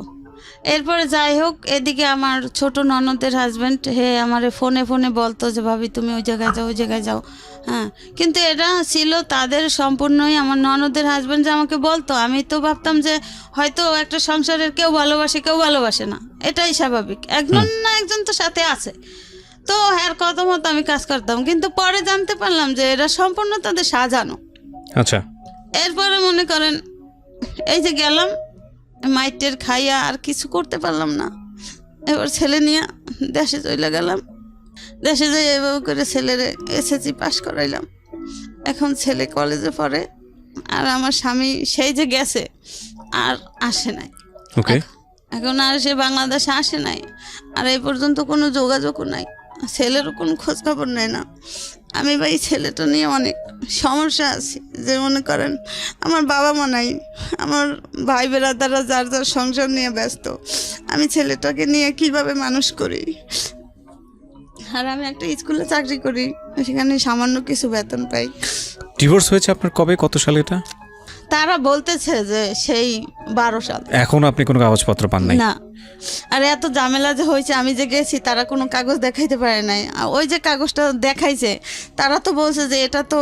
এরপরে যাই হোক, এদিকে আমার ছোট ননদের হাজব্যান্ড আমার ফোনে ফোনে বলতো যে ভাবি তুমি ওই জায়গায় যাও, ওই জায়গায় যাও। হ্যাঁ, কিন্তু এটা ছিল তাদের সম্পূর্ণই, আমার ননদের হাজব্যান্ড যে আমাকে বলতো, আমি তো ভাবতাম যে হয়তো একটা সংসারের কেউ ভালোবাসে, কেউ ভালোবাসে না, এটাই স্বাভাবিক, একজন না একজন তো সাথে আছে। তো এর কথা মতো আমি কাজ করতাম, কিন্তু পরে জানতে পারলাম যে এরা সম্পূর্ণ তাদের সাজানো। আচ্ছা। এরপরে মনে করেন এই যে গেলাম, মাইটের খাইয়া আর কিছু করতে পারলাম না। এবার ছেলে নিয়ে দেশে চলে গেলাম। দেশে যাই এভাবে করে ছেলেরে এসএসসি পাস করাইলাম। এখন ছেলে কলেজে পড়ে, আর আমার স্বামী সেই যে গেছে আর আসে নাই। এখন আর সে বাংলাদেশে আসে নাই, আর এই পর্যন্ত কোনো যোগাযোগও নাই, ছেলেরও কোনো খোঁজ খবর নেয় না। আমি ভাই ছেলেটা নিয়ে অনেক সমস্যা আছি, যে মনে করেন আমার বাবা মা নাই, আমার ভাই বেরাদাররা যার যার সংসার নিয়ে ব্যস্ত, আমি ছেলেটাকে নিয়ে কিভাবে মানুষ করি? আর আমি একটা স্কুলে চাকরি করি, সেখানে সামান্য কিছু বেতন পাই। ডিভোর্স হয়েছে আপনার কবে, কত সালে এটা? তারা বলতেছে যে সেই 12 সাল। এখন আপনি কোনো কাগজপত্র পান নাই? না। আর এত ঝামেলা যে হয়েছে, আমি যে গেছি তারা কোনো কাগজ দেখাইতে পারে নাই। ওই যে কাগজটা দেখাইছে, তারা তো বলছে যে এটা তো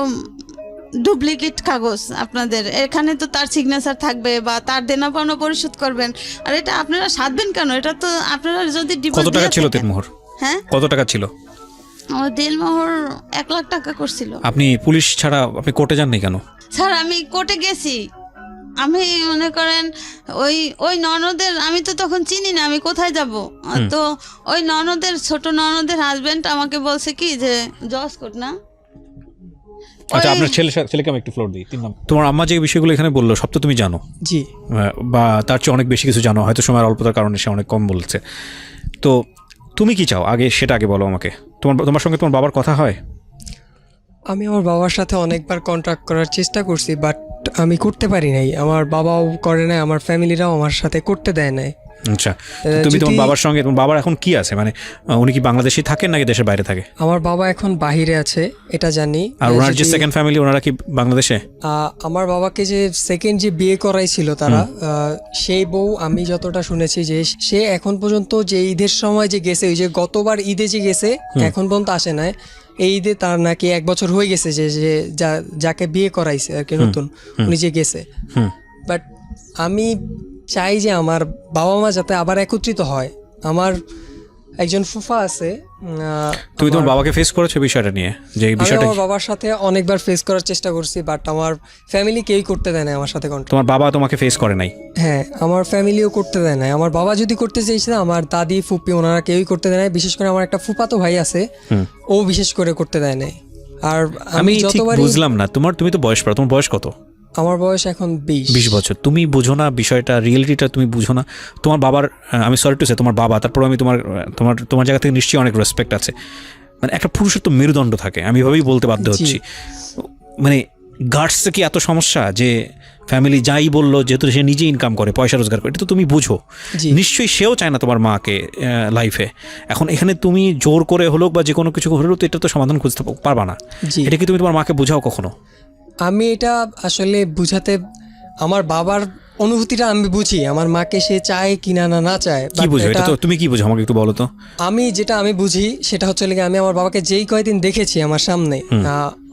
ডুপ্লিকেট কাগজ, আপনাদের এখানে তো তার সিগনেচার থাকবে বা তার দেনা পাওনা পরিশোধ করবেন, আর এটা আপনারা সাধবেন কেন? এটা তো আপনারা যদি কত টাকা ছিল দিনমোহর? হ্যাঁ, কত টাকা ছিল? আমার দিনমোহর 1 লাখ টাকা করছিল। আপনি পুলিশ ছাড়া আপনি কোর্টে যাননি কেন? স্যার আমি কোর্টে গেছি, আমি মনে করেন ওই ননদের, আমি তো তখন চিনি না আমি কোথায় যাব, তো ওই ননদের, ছোট ননদের হাজবেন্ড আমাকে বলছে কি যে জজ কোর্ট না। আচ্ছা, আপনার ছেলেকে আমি একটু ফ্লোর দিই। তোমার আম্মা যে বিষয়গুলো এখানে বললো সব তো তুমি জানো? জি। বা তার চেয়ে অনেক বেশি কিছু জানো, হয়তো সময়ের অল্পতার কারণে সে অনেক কম বলছে। তো তুমি কি চাও আগে, সেটা আগে বলো আমাকে। তোমার সঙ্গে তোমার বাবার কথা হয়? আমি আমার বাবার সাথে অনেকবার কন্ট্যাক্ট করার চেষ্টা করছি, বাট আমি করতে পারি নাই। আমার বাবাও করে নাই, আমার ফ্যামিলিরাও আমার সাথে করতে দেয় নাই। আচ্ছা, তুমি তোমার বাবার সঙ্গে, তোমার বাবার এখন কি আছে, মানে উনি কি বাংলাদেশে থাকেন নাকি দেশের বাইরে থাকে? আমার বাবা এখন বাহিরে আছে, এটা জানি। আর ওনার যে সেকেন্ড ফ্যামিলি, ওনারা কি বাংলাদেশে? আমার বাবাকে যে সেকেন্ড যে বিয়ে করাইছিল তারা, সেই বউ, আমি যতটা শুনেছি যে সে এখন পর্যন্ত যে ঈদের সময় যে গেছে, ওই যে গতবার ঈদে যে গেছে, এখন পর্যন্ত আসে নাই। এই ঈদে তার নাকি 1 বছর হয়ে গেছে যে যাকে বিয়ে করাইছে আর কি নতুন, উনি যে গেছে। বাট আমি চাই যে আমার বাবা মা যাতে আবার একত্রিত হয়। আমার একজন ফুফা আছে। তুমি তোমার বাবাকে ফেস করেছো বিষয়টা নিয়ে? যে বিষয়টা আমার বাবার সাথে অনেকবার ফেস করার চেষ্টা করছি, বাট আমার ফ্যামিলি কেউই করতে দেয় না আমার সাথে কন্ট্যাক্ট। তোমার বাবা তোমাকে ফেস করে নাই? হ্যাঁ, আমার ফ্যামিলিও করতে দেয় না। আমার বাবা যদি করতে চাইছে, আমার দাদি ফুপি ওনারা কেউই করতে দেয় না। বিশেষ করে আমার একটা ফুফাতো ভাই আছে, ও বিশেষ করে করতে দেয় না। আর আমি যতবারই বুঝলাম না, তুমি তো বয়স পড়ো, তোমার বয়স কত? আমার বয়স এখন 20 বছর। তুমি বুঝো না বিষয়টা, রিয়েলিটিটা তুমি বুঝো না। তোমার বাবার, আমি সরি টু সে, তোমার বাবা, তারপর আমি তোমার জায়গা থেকে নিশ্চয়ই অনেক রেসপেক্ট আছে। মানে একটা পুরুষের তো মেরুদণ্ড থাকে, আমি এভাবেই বলতে বাধ্য হচ্ছি। মানে গার্ডসে কি এত সমস্যা যে ফ্যামিলি যাই বললো, যেহেতু সে নিজে ইনকাম করে, পয়সা রোজগার করে, এটা তো তুমি বুঝো। নিশ্চয়ই সেও চায় না তোমার মাকে লাইফে। এখন এখানে তুমি জোর করে হলো বা যে কোনো কিছু হলেও তো এটা তো সমাধান খুঁজতে পারবা না। এটা কি তুমি তোমার মাকে বোঝাও কখনো? আমি এটা আসলে বুঝাতে, আমার বাবার অনুভূতিটা আমি বুঝি, আমার মাকে সে চায় কিনা না চায়। কি But বুঝো এটা এটা তো তুমি কি বুঝো আমাকে একটু বলো তো। আমি বুঝি সেটা হচ্ছে লেগে আমি আমার বাবাকে যেই কয়দিন দেখেছি আমার সামনে,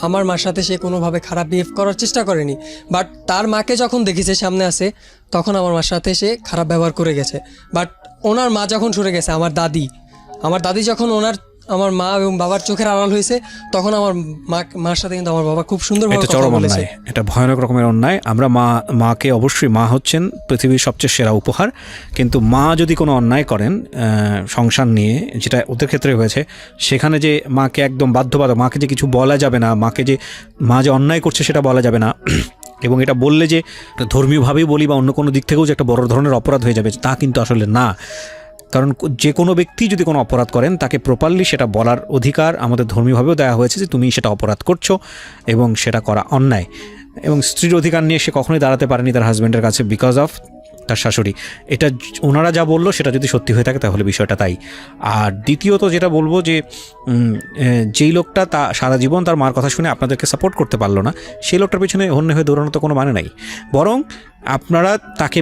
আমার মার সাথে সে কোনোভাবে খারাপ বিহেভ করার চেষ্টা করেনি, বাট তার মাকে যখন দেখেছে সামনে আসে তখন আমার মার সাথে সে খারাপ ব্যবহার করে গেছে। বাট ওনার মা যখন সরে গেছে, আমার দাদি যখন আমার মা এবং বাবার চোখের আড়াল হয়েছে, তখন আমার মার সাথে কিন্তু আমার বাবা খুব সুন্দরভাবে এটা কথা চরম বলেছে। অন্যায়, এটা ভয়ানক রকমের অন্যায়। আমরা মাকে অবশ্যই, মা হচ্ছেন পৃথিবীর সবচেয়ে সেরা উপহার, কিন্তু মা যদি কোনো অন্যায় করেন সংসার নিয়ে, যেটা ওদের ক্ষেত্রে হয়েছে, সেখানে যে মাকে একদম বাধ্যবাধক, মাকে যে কিছু বলা যাবে না, মা যে অন্যায় করছে সেটা বলা যাবে না, এবং এটা বললে যে ধর্মীয়ভাবেই বলি বা অন্য কোনো দিক থেকেও যে একটা বড় ধরনের অপরাধ হয়ে যাবে, তা কিন্তু আসলে না। কারণ যে কোনো ব্যক্তি যদি কোনো অপরাধ করেন তাকে প্রপারলি সেটা বলার অধিকার আমাদের ধর্মীয়ভাবেও দেওয়া হয়েছে যে তুমি সেটা অপরাধ করছো এবং সেটা করা অন্যায়। এবং স্ত্রীর অধিকার নিয়ে সে কখনোই দাঁড়াতে পারেনি তার হাজব্যান্ডের কাছে বিকজ অফ তার শাশুড়ি। এটা ওনারা যা বললো সেটা যদি সত্যি হয়ে থাকে তাহলে বিষয়টা তাই। আর দ্বিতীয়ত যেটা বলবো যে যেই লোকটা সারা জীবন তার মার কথা শুনে আপনাদেরকে সাপোর্ট করতে পারলো না, সেই লোকটার পিছনে অন্য হয়ে দৌড়ানো তো কোনো মানে নাই। বরং আপনারা তাকে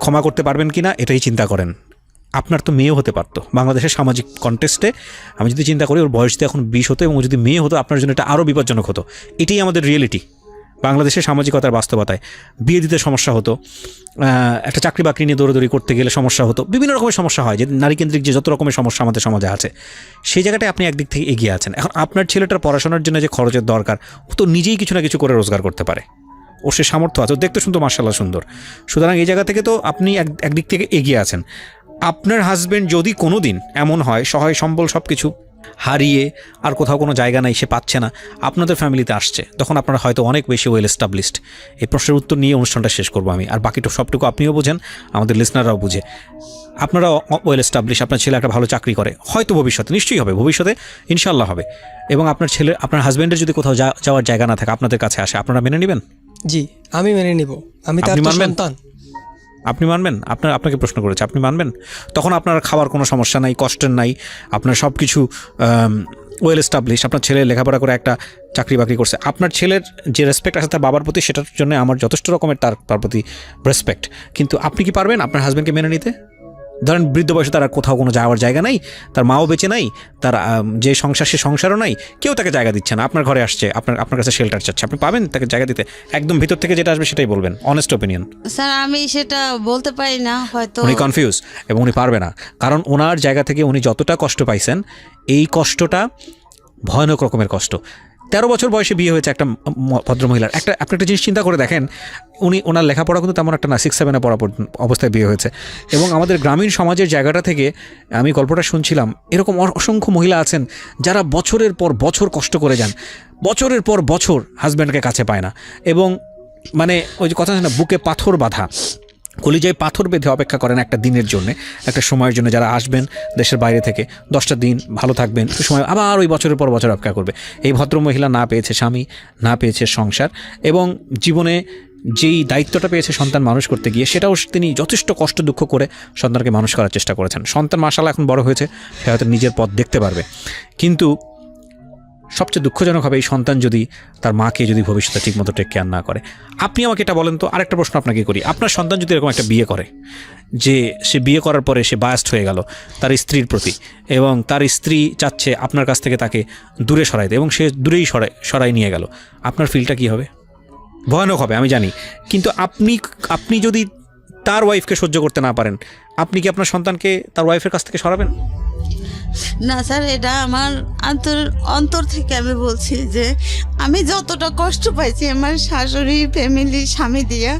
ক্ষমা করতে পারবেন কি না এটাই চিন্তা করেন। আপনার তো মেয়েও হতে পারতো বাংলাদেশের সামাজিক কন্টেস্টে। আমি যদি চিন্তা করি ওর বয়স যদি এখন 20 হতো এবং যদি মেয়ে হতো, আপনার জন্য এটা আরও বিপজ্জনক হতো। এটাই আমাদের রিয়েলিটি, বাংলাদেশের সামাজিকতার বাস্তবতায়। বিয়ে দিতে সমস্যা হতো, একটা চাকরি বাকরি নিয়ে দৌড়াদৌড়ি করতে গেলে সমস্যা হতো, বিভিন্ন রকমের সমস্যা হয়, যে নারীকেন্দ্রিক যে যত রকমের সমস্যা আমাদের সমাজে আছে, সেই জায়গাটায় আপনি একদিক থেকে এগিয়ে আছেন। এখন আপনার ছেলেটার পড়াশোনার জন্য যে খরচের দরকার, ও তো নিজেই কিছু না কিছু করে রোজগার করতে পারে, ওর সে সামর্থ্য আছে, ও দেখতে শুনতো মার্শাল্লাহ সুন্দর। সুতরাং এই জায়গা থেকে তো আপনি একদিক থেকে এগিয়ে আছেন। আপনার হাজব্যান্ড যদি কোনো দিন এমন হয় সহায় সম্বল সব কিছু হারিয়ে আর কোথাও কোনো জায়গা নাই, সে পাচ্ছে না, আপনাদের ফ্যামিলিতে আসছে, তখন আপনারা হয়তো অনেক বেশি ওয়েল এস্টাবলিশড। এই প্রশ্নের উত্তর নিয়ে অনুষ্ঠানটা শেষ করবো আমি, আর বাকিটা সবটুকু আপনিও বোঝেন, আমাদের লিসনাররাও বুঝে। আপনারা ওয়েল এস্টাবলিশ, আপনার ছেলে একটা ভালো চাকরি করে, হয়তো ভবিষ্যতে নিশ্চয়ই হবে, ভবিষ্যতে ইনশাল্লাহ হবে, এবং আপনার হাজব্যান্ডের যদি কোথাও যাওয়ার জায়গা না থাকে আপনাদের কাছে আসে, আপনারা মেনে নেবেন? জি, আমি মেনে নিব। আমি তার সন্তান। আপনি মানবেন? আপনাকে প্রশ্ন করেছে, আপনি মানবেন? তখন আপনার খাওয়ার কোনো সমস্যা নাই, কষ্টের নাই, আপনার সব কিছু ওয়েল এস্টাবলিশ, আপনার ছেলে লেখাপড়া করে একটা চাকরি বাকরি করছে, আপনার ছেলের যে রেসপেক্ট আছে তার বাবার প্রতি, সেটার জন্য আমার যথেষ্ট রকমের তার প্রতি রেসপেক্ট। কিন্তু আপনি কি পারবেন আপনার হাজব্যান্ডকে মেনে নিতে? ধরেন বৃদ্ধ বয়সে তার কোথাও কোনো যাওয়ার জায়গা নাই, তার মাও বেঁচে নাই, তার যে সংসার সে সংসারও নাই, কেউ তাকে জায়গা দিচ্ছে না, আপনার ঘরে আসছে, আপনার কাছে শেল্টার চাচ্ছে, আপনি পাবেন তাকে জায়গা দিতে? একদম ভিতর থেকে যেটা আসবে সেটাই বলবেন, অনেস্ট ওপিনিয়ন। স্যার আমি সেটা বলতে পারি না, হয়তো উনি কনফিউজ এবং উনি পারবে না, কারণ ওনার জায়গা থেকে উনি যতটা কষ্ট পাইছেন, এই কষ্টটা ভয়ানক রকমের কষ্ট। 13 বছর বয়সে বিয়ে হয়েছে একটা ভদ্রমহিলার। আপনি একটা জিনিস চিন্তা করে দেখেন, ওনার লেখাপড়া কিন্তু তেমন একটা না, 6-7-এ পড়া অবস্থায় বিয়ে হয়েছে। এবং আমাদের গ্রামীণ সমাজের জায়গাটা থেকে আমি গল্পটা শুনছিলাম, এরকম অসংখ্য মহিলা আছেন যারা বছরের পর বছর কষ্ট করে যান, বছরের পর বছর হাজব্যান্ডকে কাছে পায় না, এবং মানে ওই যে কথা আছে না, বুকে পাথর বাঁধা, কলিজায় পাথর বেঁধে অপেক্ষা করেন একটা দিনের জন্য, একটা সময়ের জন্য, যারা আসবেন দেশের বাইরে থেকে, 10টা দিন ভালো থাকবেন, একটু সময় আবার ওই বছরের পর বছর অপেক্ষা করবে। এই ভদ্রমহিলা না পেয়েছে স্বামী, না পেয়েছে সংসার, এবং জীবনে যেই দায়িত্বটা পেয়েছে সন্তান মানুষ করতে গিয়ে, সেটাও তিনি যথেষ্ট কষ্ট দুঃখ করে সন্তানকে মানুষ করার চেষ্টা করেছেন। সন্তান মাশাআল্লাহ এখন বড় হয়েছে, সে হয়তো নিজের পথ দেখতে পারবে, কিন্তু সবচেয়ে দুঃখজনক হবে এই সন্তান যদি তার মাকে যদি ভবিষ্যতে ঠিকমতো টেক কেয়ার না করে। আপনি আমাকে এটা বলেন তো, আরেকটা প্রশ্ন আপনাকে করি, আপনার সন্তান যদি এরকম একটা বিয়ে করে, যে সে বিয়ে করার পরে সে বায়াস্ট হয়ে গেল তার স্ত্রীর প্রতি, এবং তার স্ত্রী চাচ্ছে আপনার কাছ থেকে তাকে দূরে সরাইতে, এবং সে দূরেই সরাই নিয়ে গেল, আপনার ফিলটা কী হবে? ভয়ানক হবে আমি জানি, কিন্তু আপনি যদি তার ওয়াইফকে সহ্য করতে না পারেন, আপনি কি আপনার সন্তানকে তার ওয়াইফের কাছ থেকে সরাবেন? না স্যার, এটা আমার অন্তর থেকে আমি বলছি যে আমি যতটা কষ্ট পাইছি আমার শাশুড়ি, ফ্যামিলি, স্বামী দিয়া,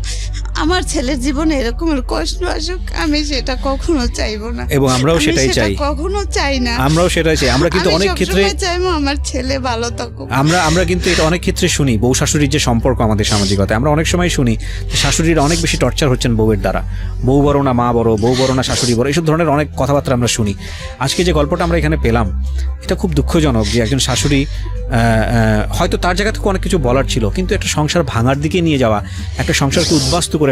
আমার ছেলের জীবনে এরকমের কষ্ট আসুক আমি সেটা কখনো চাইবো না, এবং আমরাও সেটাই চাই, কখনো চাই না, আমরাও সেটাই চাই। আমরা কিন্তু অনেক ক্ষেত্রে চাইবো আমার ছেলে ভালো থাকুক। আমরা কিন্তু এটা অনেক ক্ষেত্রে শুনি, বউ শাশুড়ির যে সম্পর্ক আমাদের সামাজিকতায়, আমরা অনেক সময় শুনি যে শাশুড়িরা অনেক বেশি টর্চার হচ্ছেন বউয়ের দ্বারা, বউ বড় না মা বড়, বউ বড় না শাশুড়ি বড়, এইসব ধরনের অনেক কথাবার্তা আমরা শুনি। আজকে যে গল্পটা আমরা এখানে পেলাম, এটা খুব দুঃখজনক যে একজন শাশুড়ি, হয়তো তার জায়গা থেকে অনেক কিছু বলার ছিল, কিন্তু একটা সংসার ভাঙার দিকে নিয়ে যাওয়া, একটা সংসারকে উদ্বাস্তু করে ফেলা,